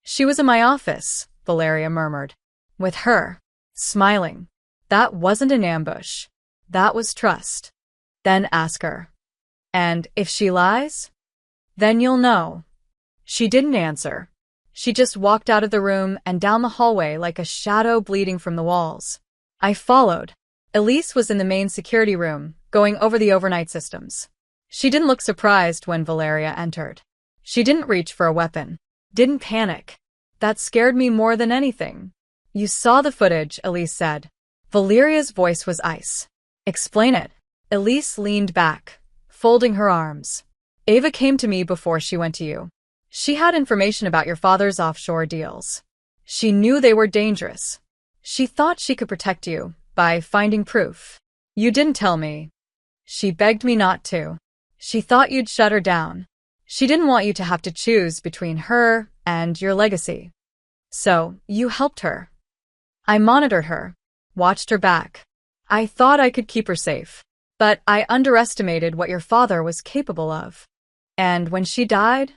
She was in my office, Valeria murmured. With her. Smiling. That wasn't an ambush. That was trust. Then ask her. And if she lies? Then you'll know. She didn't answer. She just walked out of the room and down the hallway like a shadow bleeding from the walls. I followed. Elise was in the main security room, going over the overnight systems. She didn't look surprised when Valeria entered. She didn't reach for a weapon. Didn't panic. That scared me more than anything. You saw the footage, Elise said. Valeria's voice was ice. Explain it. Elise leaned back, folding her arms. Ava came to me before she went to you. She had information about your father's offshore deals. She knew they were dangerous. She thought she could protect you by finding proof. You didn't tell me. She begged me not to. She thought you'd shut her down. She didn't want you to have to choose between her and your legacy. So, you helped her. I monitored her, watched her back. I thought I could keep her safe. But I underestimated what your father was capable of. And when she died,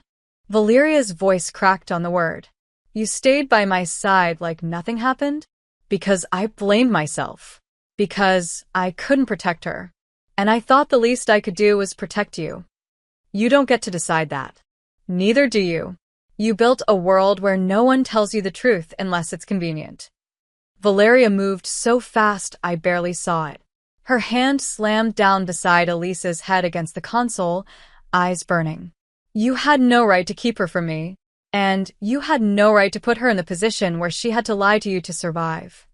Valeria's voice cracked on the word. You stayed by my side like nothing happened? Because I blamed myself. Because I couldn't protect her. And I thought the least I could do was protect you. You don't get to decide that. Neither do you. You built a world where no one tells you the truth unless it's convenient. Valeria moved so fast I barely saw it. Her hand slammed down beside Elise's head against the console, eyes burning. You had no right to keep her from me, and you had no right to put her in the position where she had to lie to you to survive.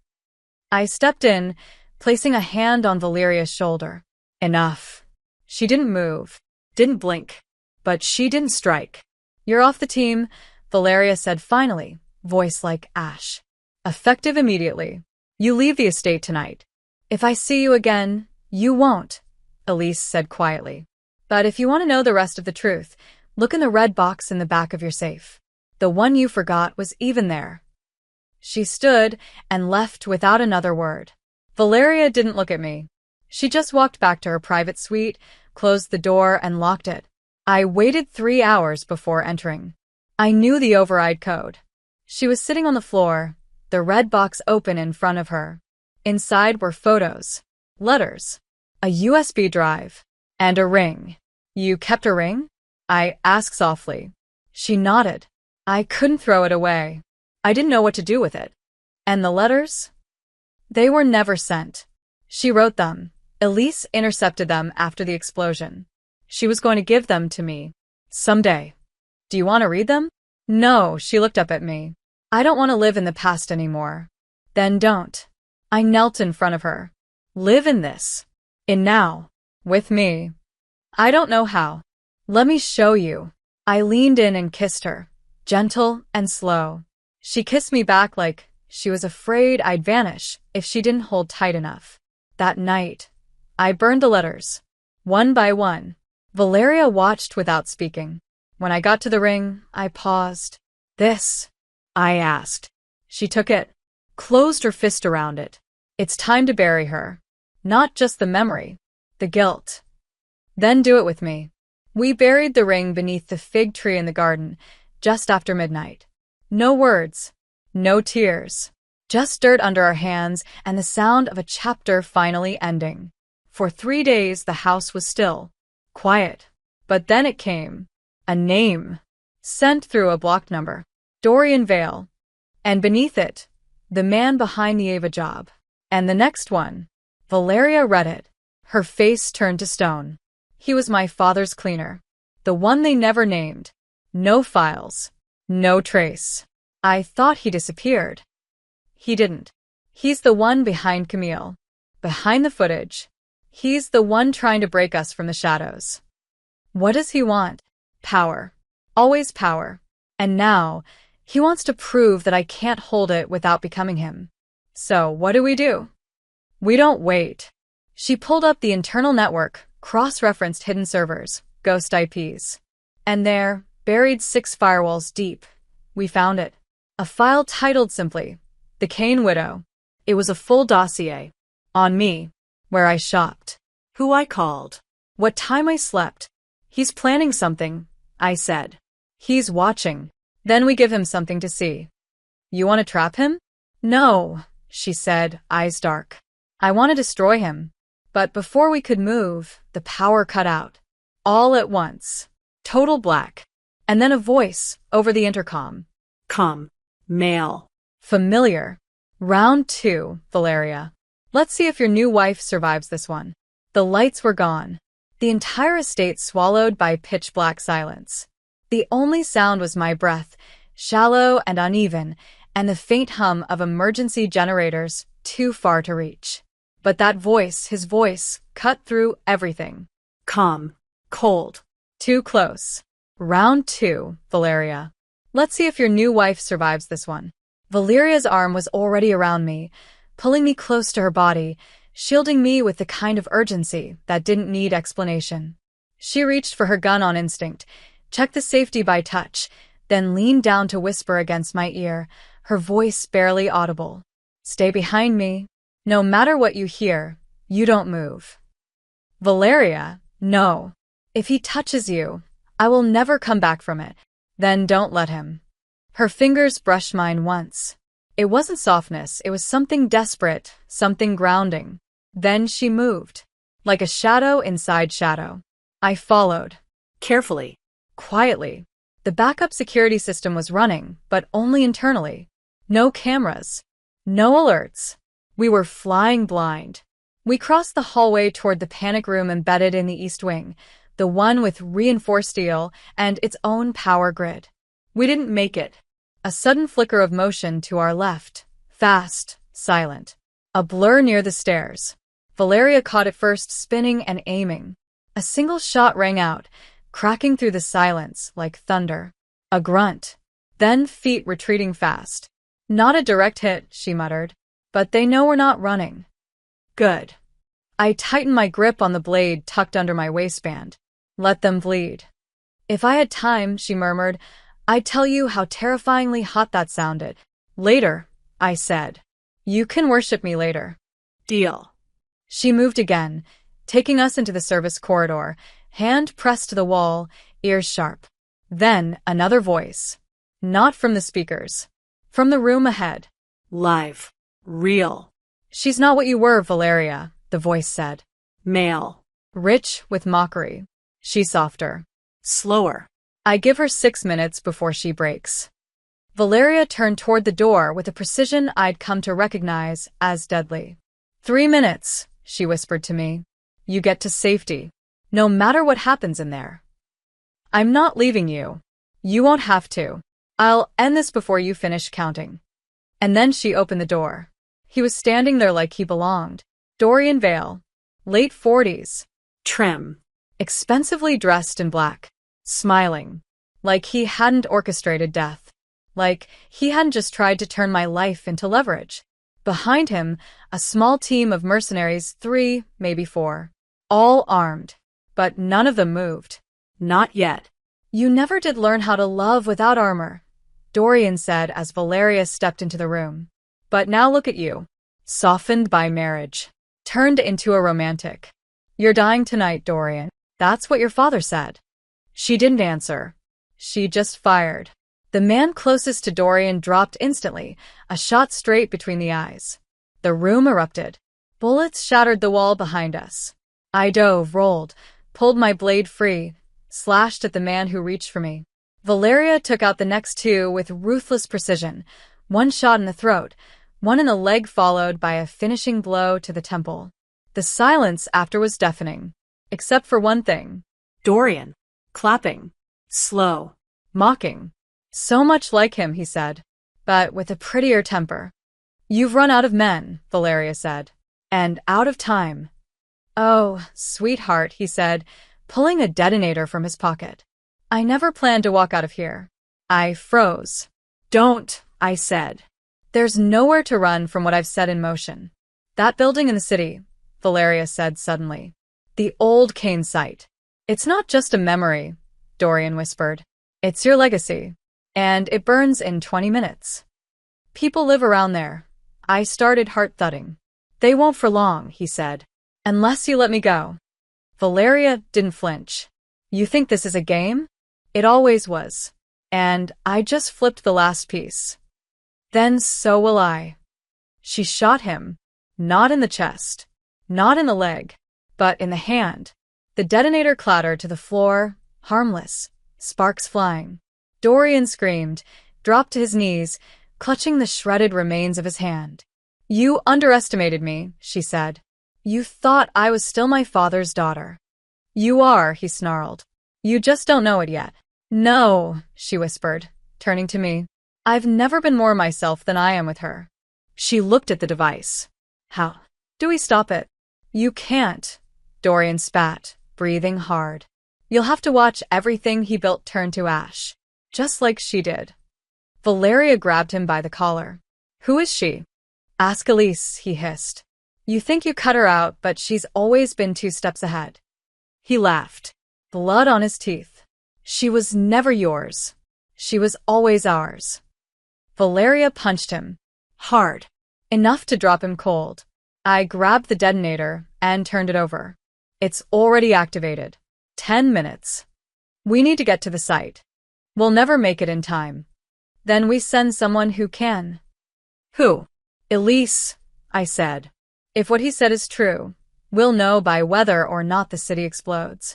I stepped in, placing a hand on Valeria's shoulder. Enough. She didn't move, didn't blink, but she didn't strike. You're off the team, Valeria said finally, voice like ash. Effective immediately. You leave the estate tonight. If I see you again, you won't, Elise said quietly. But if you want to know the rest of the truth, look in the red box in the back of your safe. The one you forgot was even there. She stood and left without another word. Valeria didn't look at me. She just walked back to her private suite, closed the door, and locked it. I waited 3 hours before entering. I knew the override code. She was sitting on the floor, the red box open in front of her. Inside were photos, letters, a USB drive, and a ring. You kept a ring? I asked softly. She nodded. I couldn't throw it away. I didn't know what to do with it. And the letters? They were never sent. She wrote them. Elise intercepted them after the explosion. She was going to give them to me. Someday. Do you want to read them? No, she looked up at me. I don't want to live in the past anymore. Then don't. I knelt in front of her. Live in this. In now. With me. I don't know how. Let me show you. I leaned in and kissed her. Gentle and slow. She kissed me back like she was afraid I'd vanish if she didn't hold tight enough. That night, I burned the letters. One by one. Valeria watched without speaking. When I got to the ring, I paused. This? I asked. She took it, closed her fist around it. It's time to bury her. Not just the memory, the guilt. Then do it with me. We buried the ring beneath the fig tree in the garden, just after midnight. No words, no tears, just dirt under our hands and the sound of a chapter finally ending. For 3 days the house was still, quiet. But then it came. A name. Sent through a block number. Dorian Vale. And beneath it, the man behind the Ava job. And the next one. Valeria read it. Her face turned to stone. He was my father's cleaner. The one they never named. No files. No trace. I thought he disappeared. He didn't. He's the one behind Camille. Behind the footage. He's the one trying to break us from the shadows. What does he want? Power. Always power. And now, he wants to prove that I can't hold it without becoming him. So, what do? We don't wait. She pulled up the internal network, cross-referenced hidden servers, ghost IPs. And there, buried 6 firewalls deep, we found it. A file titled simply, The Kane Widow. It was a full dossier. On me. Where I shopped. Who I called. What time I slept. He's planning something, I said. He's watching. Then we give him something to see. You want to trap him? No, she said, eyes dark. I want to destroy him. But before we could move, the power cut out. All at once. Total black. And then a voice over the intercom. Come. Male. Familiar. Round 2, Valeria. Let's see if your new wife survives this one. The lights were gone. The entire estate swallowed by pitch-black silence. The only sound was my breath, shallow and uneven, and the faint hum of emergency generators too far to reach. But that voice, his voice, cut through everything. Calm. Cold. Too close. Round 2, Valeria. Let's see if your new wife survives this one. Valeria's arm was already around me, pulling me close to her body, shielding me with the kind of urgency that didn't need explanation. She reached for her gun on instinct, checked the safety by touch, then leaned down to whisper against my ear, her voice barely audible. Stay behind me. No matter what you hear, you don't move. Valeria, no. If he touches you, I will never come back from it. Then don't let him. Her fingers brushed mine once. It wasn't softness, it was something desperate, something grounding. Then she moved. Like a shadow inside shadow. I followed. Carefully. Quietly. The backup security system was running, but only internally. No cameras. No alerts. We were flying blind. We crossed the hallway toward the panic room embedded in the east wing, the one with reinforced steel and its own power grid. We didn't make it. A sudden flicker of motion to our left. Fast, silent. A blur near the stairs. Valeria caught it first, spinning and aiming. A single shot rang out, cracking through the silence like thunder. A grunt. Then feet retreating fast. Not a direct hit, she muttered. But they know we're not running. Good. I tightened my grip on the blade tucked under my waistband. Let them bleed. If I had time, she murmured, I'd tell you how terrifyingly hot that sounded. Later, I said. You can worship me later. Deal. She moved again, taking us into the service corridor, hand pressed to the wall, ears sharp. Then another voice. Not from the speakers. From the room ahead. Live. Real. She's not what you were, Valeria, the voice said. Male. Rich with mockery. She's softer. Slower. I give her 6 minutes before she breaks. Valeria turned toward the door with a precision I'd come to recognize as deadly. 3 minutes, she whispered to me. You get to safety. No matter what happens in there. I'm not leaving you. You won't have to. I'll end this before you finish counting. And then she opened the door. He was standing there like he belonged. Dorian Vale. Late 40s. Trim. Expensively dressed in black. Smiling. Like he hadn't orchestrated death. Like he hadn't just tried to turn my life into leverage. Behind him, a small team of mercenaries, 3, maybe 4. All armed. But none of them moved. Not yet. You never did learn how to love without armor, Dorian said as Valeria stepped into the room. But now look at you. Softened by marriage. Turned into a romantic. You're dying tonight, Dorian. That's what your father said. She didn't answer. She just fired. The man closest to Dorian dropped instantly, a shot straight between the eyes. The room erupted. Bullets shattered the wall behind us. I dove, rolled, pulled my blade free, slashed at the man who reached for me. Valeria took out the next 2 with ruthless precision. 1 shot in the throat, 1 in the leg followed by a finishing blow to the temple. The silence after was deafening. Except for one thing. Dorian. Clapping. Slow. Mocking. So much like him, he said, but with a prettier temper. You've run out of men, Valeria said. And out of time. Oh, sweetheart, he said, pulling a detonator from his pocket. I never planned to walk out of here. I froze. Don't, I said. There's nowhere to run from what I've set in motion. That building in the city, Valeria said suddenly. The old Kane site. It's not just a memory, Dorian whispered. It's your legacy. And it burns in 20 minutes. People live around there. I started heart thudding. They won't for long, he said. Unless you let me go. Valeria didn't flinch. You think this is a game? It always was. And I just flipped the last piece. Then so will I. She shot him. Not in the chest. Not in the leg. But in the hand. The detonator clattered to the floor, harmless, sparks flying. Dorian screamed, dropped to his knees, clutching the shredded remains of his hand. You underestimated me, she said. You thought I was still my father's daughter. You are, he snarled. You just don't know it yet. No, she whispered, turning to me. I've never been more myself than I am with her. She looked at the device. How do we stop it? You can't, Dorian spat, breathing hard. You'll have to watch everything he built turn to ash. Just like she did. Valeria grabbed him by the collar. Who is she? Ask Elise, he hissed. You think you cut her out, but she's always been 2 steps ahead. He laughed, blood on his teeth. She was never yours. She was always ours. Valeria punched him. Hard. Enough to drop him cold. I grabbed the detonator and turned it over. It's already activated. 10 minutes. We need to get to the site. We'll never make it in time. Then we send someone who can. Who? Elise, I said. If what he said is true, we'll know by whether or not the city explodes.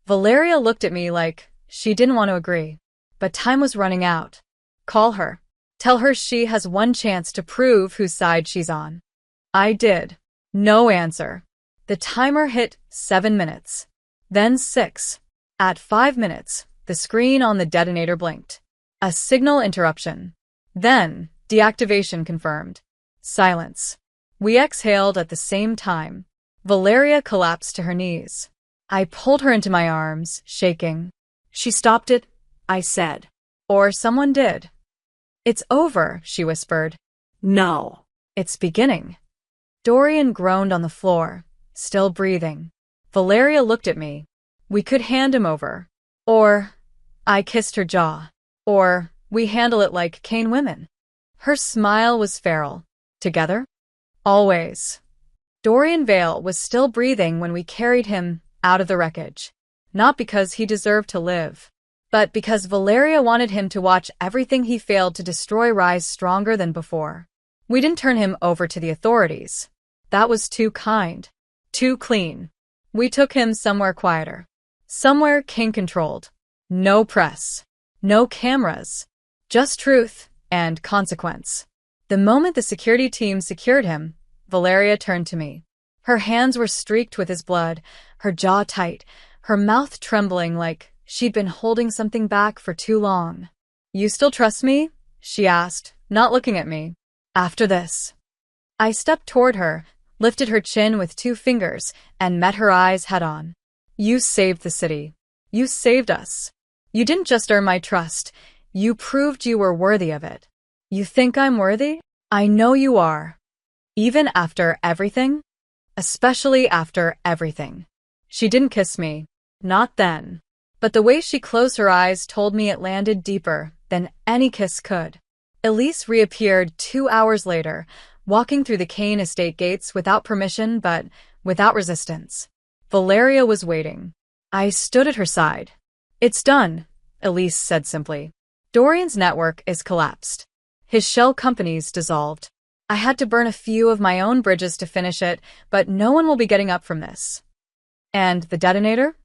Valeria looked at me like she didn't want to agree. but time was running out. Call her. Tell her she has one chance to prove whose side she's on. I did. No answer. The timer hit 7 minutes. Then 6. At 5 minutes, the screen on the detonator blinked. A signal interruption. Then, deactivation confirmed. Silence. We exhaled at the same time. Valeria collapsed to her knees. I pulled her into my arms, shaking. She stopped it, I said. Or someone did. It's over, she whispered. No. It's beginning. Dorian groaned on the floor, still breathing. Valeria looked at me. We could hand him over. Or, I kissed her jaw. Or, we handle it like Cain women. Her smile was feral. Together? Always. Dorian Vale was still breathing when we carried him out of the wreckage. Not because he deserved to live, but because Valeria wanted him to watch everything he failed to destroy rise stronger than before. We didn't turn him over to the authorities. That was too kind. Too clean. We took him somewhere quieter. Somewhere King-controlled. No press. No cameras. Just truth and consequence. The moment the security team secured him, Valeria turned to me. Her hands were streaked with his blood, her jaw tight, her mouth trembling like she'd been holding something back for too long. You still trust me? She asked, not looking at me. After this. I stepped toward her, lifted her chin with 2 fingers, and met her eyes head-on. You saved the city. You saved us. You didn't just earn my trust. You proved you were worthy of it. You think I'm worthy? I know you are. Even after everything? Especially after everything. She didn't kiss me. Not then. But the way she closed her eyes told me it landed deeper than any kiss could. Elise reappeared 2 hours later, walking through the Kane estate gates without permission but without resistance. Valeria was waiting. I stood at her side. It's done, Elise said simply. Dorian's network is collapsed. His shell companies dissolved. I had to burn a few of my own bridges to finish it, but no one will be getting up from this. And the detonator?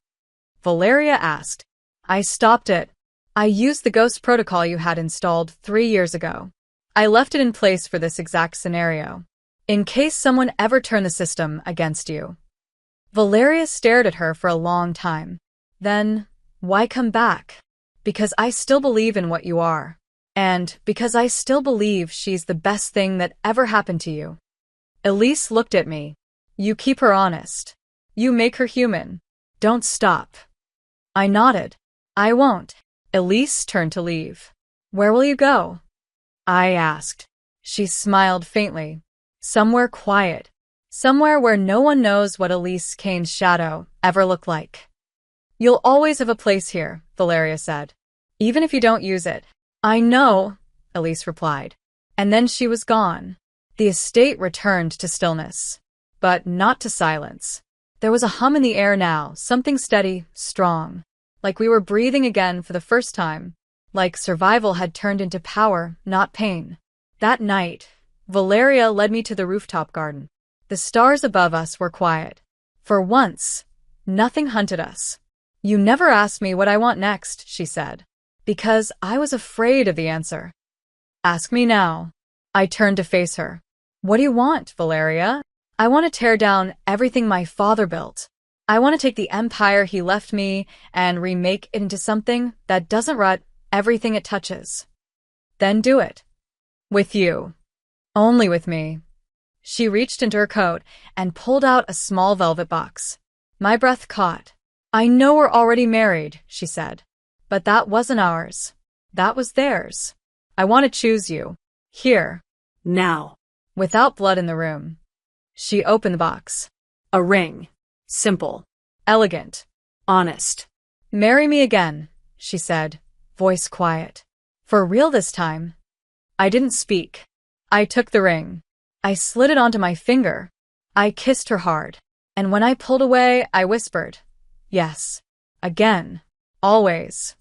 Valeria asked. I stopped it. I used the ghost protocol you had installed 3 years ago. I left it in place for this exact scenario, in case someone ever turned the system against you. Valeria stared at her for a long time. Then, why come back? Because I still believe in what you are. And because I still believe she's the best thing that ever happened to you. Elise looked at me. You keep her honest. You make her human. Don't stop. I nodded. I won't. Elise turned to leave. Where will you go? I asked. She smiled faintly. Somewhere quiet. Somewhere where no one knows what Elise Kane's shadow ever looked like. You'll always have a place here, Valeria said. Even if you don't use it. I know, Elise replied. And then she was gone. The estate returned to stillness. But not to silence. There was a hum in the air now, something steady, strong. Like we were breathing again for the first time. Like survival had turned into power, not pain. That night, Valeria led me to the rooftop garden. The stars above us were quiet. For once, nothing hunted us. You never asked me what I want next, she said. Because I was afraid of the answer. Ask me now. I turned to face her. What do you want, Valeria? I want to tear down everything my father built. I want to take the empire he left me and remake it into something that doesn't rot everything it touches. Then do it. With you. Only with me. She reached into her coat and pulled out a small velvet box. My breath caught. I know we're already married, she said. But that wasn't ours. That was theirs. I want to choose you. Here. Now. Without blood in the room. She opened the box. A ring. Simple. Elegant. Honest. Marry me again, she said, voice quiet. For real this time. I didn't speak. I took the ring. I slid it onto my finger. I kissed her hard. And when I pulled away, I whispered, yes. Again. Always.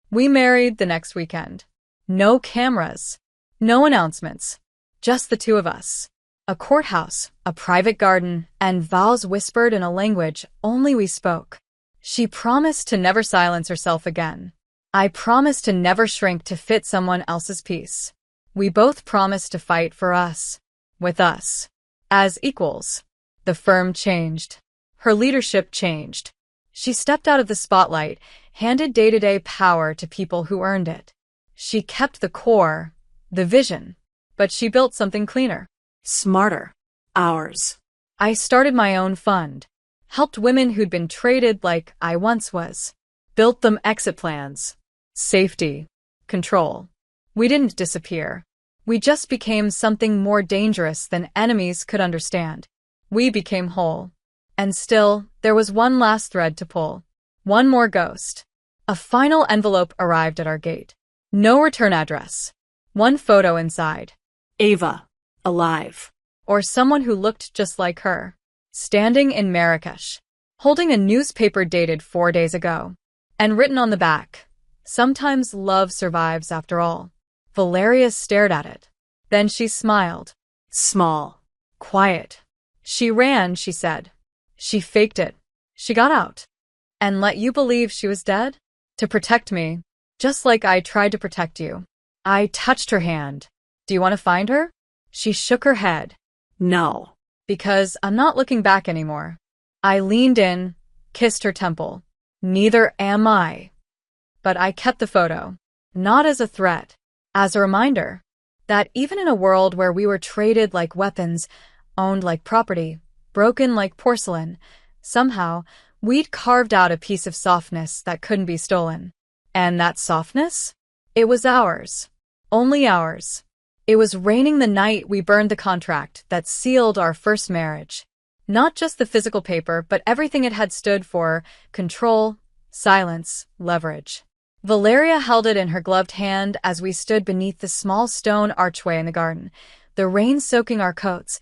We married the next weekend. No cameras. No announcements. Just the 2 of us. A courthouse, a private garden, and vows whispered in a language only we spoke. She promised to never silence herself again. I promised to never shrink to fit someone else's piece. We both promised to fight for us. With us. As equals. The firm changed. Her leadership changed. She stepped out of the spotlight, handed day-to-day power to people who earned it. She kept the core, the vision, but she built something cleaner. Smarter. Ours. I started my own fund, helped women who'd been traded like I once was, built them exit plans, safety, control. We didn't disappear. We just became something more dangerous than enemies could understand. We became whole. And still, there was one last thread to pull. One more ghost. A final envelope arrived at our gate. No return address. One photo inside. Ava. Alive. Or someone who looked just like her. Standing in Marrakesh. Holding a newspaper dated 4 days ago. And written on the back, "Sometimes love survives after all." Valeria stared at it. Then she smiled. Small. Quiet. She ran, she said. She faked it. She got out. And let you believe she was dead? To protect me. Just like I tried to protect you. I touched her hand. Do you want to find her? She shook her head. No. Because I'm not looking back anymore. I leaned in, kissed her temple. Neither am I. But I kept the photo. Not as a threat. As a reminder that even in a world where we were traded like weapons, owned like property, broken like porcelain, somehow we'd carved out a piece of softness that couldn't be stolen. And that softness? It was ours. Only ours. It was raining the night we burned the contract that sealed our first marriage. Not just the physical paper, but everything it had stood for: control, silence, leverage. Valeria held it in her gloved hand as we stood beneath the small stone archway in the garden, the rain soaking our coats,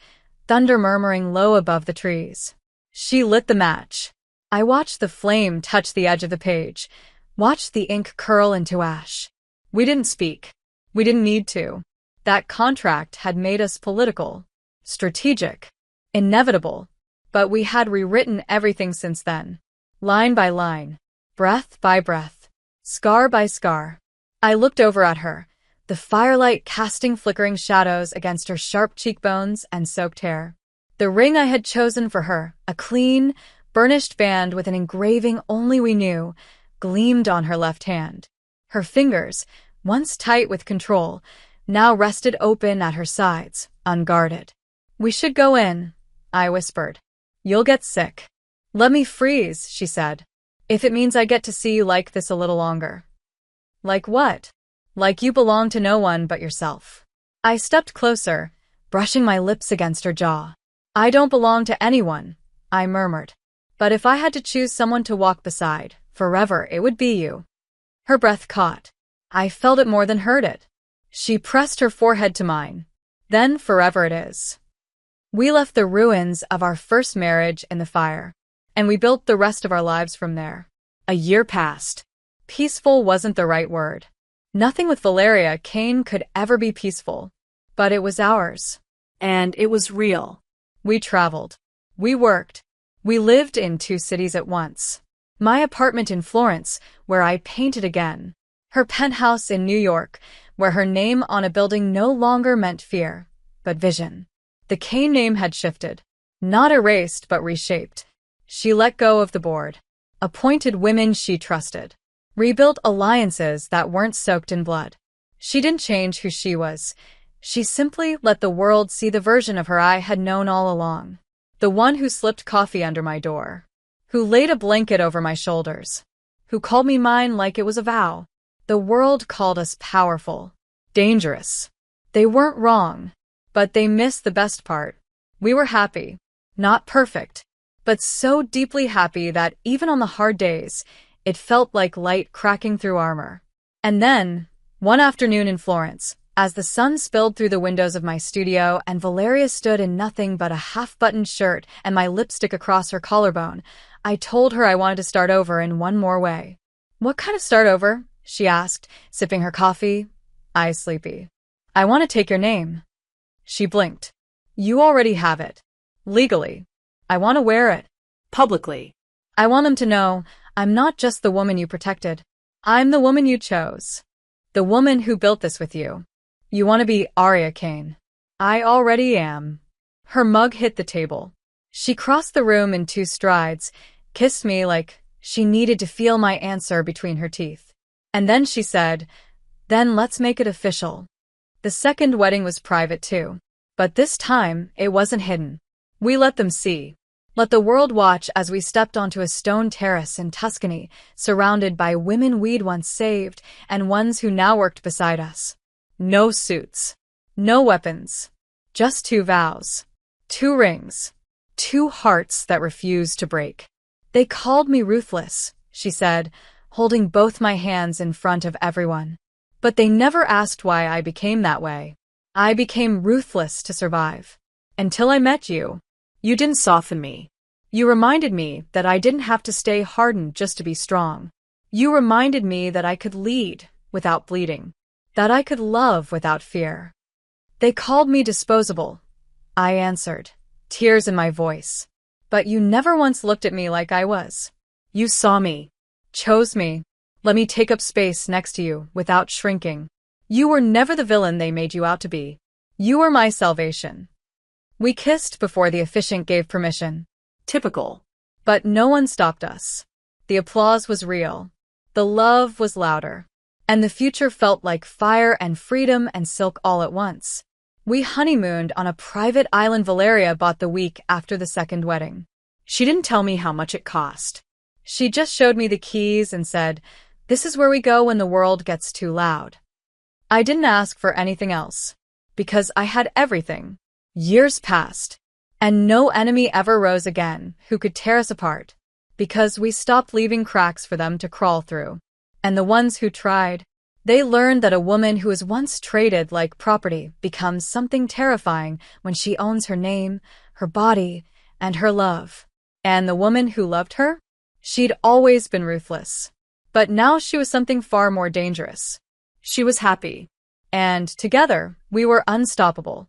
thunder murmuring low above the trees. She lit the match. I watched the flame touch the edge of the page, watched the ink curl into ash. We didn't speak. We didn't need to. That contract had made us political, strategic, inevitable, but we had rewritten everything since then. Line by line, breath by breath, scar by scar. I looked over at her, the firelight casting flickering shadows against her sharp cheekbones and soaked hair. The ring I had chosen for her, a clean, burnished band with an engraving only we knew, gleamed on her left hand. Her fingers, once tight with control, now rested open at her sides, unguarded. "We should go in," I whispered. "You'll get sick." "Let me freeze," she said. "If it means I get to see you like this a little longer." "Like what?" "Like you belong to no one but yourself." I stepped closer, brushing my lips against her jaw. "I don't belong to anyone," I murmured. "But if I had to choose someone to walk beside, forever, it would be you." Her breath caught. I felt it more than heard it. She pressed her forehead to mine. "Then forever it is." We left the ruins of our first marriage in the fire, and we built the rest of our lives from there. A year passed. Peaceful wasn't the right word. Nothing with Valeria Kane could ever be peaceful. But it was ours. And it was real. We traveled. We worked. We lived in 2 cities at once. My apartment in Florence, where I painted again. Her penthouse in New York, where her name on a building no longer meant fear, but vision. The Kane name had shifted. Not erased, but reshaped. She let go of the board. Appointed women she trusted. Rebuilt alliances that weren't soaked in blood. She didn't change who she was. She simply let the world see the version of her I had known all along. The one who slipped coffee under my door. Who laid a blanket over my shoulders. Who called me mine like it was a vow. The world called us powerful. Dangerous. They weren't wrong. But they missed the best part. We were happy. Not perfect. But so deeply happy that even on the hard days, it felt like light cracking through armor. And then, one afternoon in Florence, as the sun spilled through the windows of my studio and Valeria stood in nothing but a half-buttoned shirt and my lipstick across her collarbone, I told her I wanted to start over in one more way. "What kind of start over?" she asked, sipping her coffee, eyes sleepy. "I want to take your name." She blinked. "You already have it. Legally. I want to wear it. Publicly. I want them to know I'm not just the woman you protected. I'm the woman you chose. The woman who built this with you. You want to be Arya Kane. I already am. Her mug hit the table. She crossed the room in 2 strides, kissed me like she needed to feel my answer between her teeth. And then she said, "Then let's make it official." The second wedding was private too. But this time, it wasn't hidden. We let them see. Let the world watch as we stepped onto a stone terrace in Tuscany, surrounded by women we'd once saved and ones who now worked beside us. No suits. No weapons. Just 2 vows. 2 rings. 2 hearts that refused to break. They called me ruthless, she said, holding both my hands in front of everyone. But they never asked why I became that way. I became ruthless to survive. Until I met you. You didn't soften me. You reminded me that I didn't have to stay hardened just to be strong. You reminded me that I could lead without bleeding. That I could love without fear. They called me disposable. I answered, tears in my voice. But you never once looked at me like I was. You saw me. Chose me. Let me take up space next to you without shrinking. You were never the villain they made you out to be. You were my salvation. We kissed before the officiant gave permission. Typical. But no one stopped us. The applause was real. The love was louder. And the future felt like fire and freedom and silk all at once. We honeymooned on a private island Valeria bought the week after the second wedding. She didn't tell me how much it cost. She just showed me the keys and said, "This is where we go when the world gets too loud." I didn't ask for anything else. Because I had everything. Years passed. And no enemy ever rose again who could tear us apart. Because we stopped leaving cracks for them to crawl through. And the ones who tried, they learned that a woman who was once traded like property becomes something terrifying when she owns her name, her body, and her love. And the woman who loved her? She'd always been ruthless. But now she was something far more dangerous. She was happy. And together, we were unstoppable.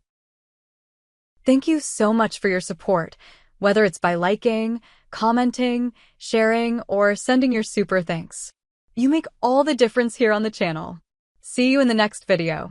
Thank you so much for your support, whether it's by liking, commenting, sharing, or sending your super thanks. You make all the difference here on the channel. See you in the next video.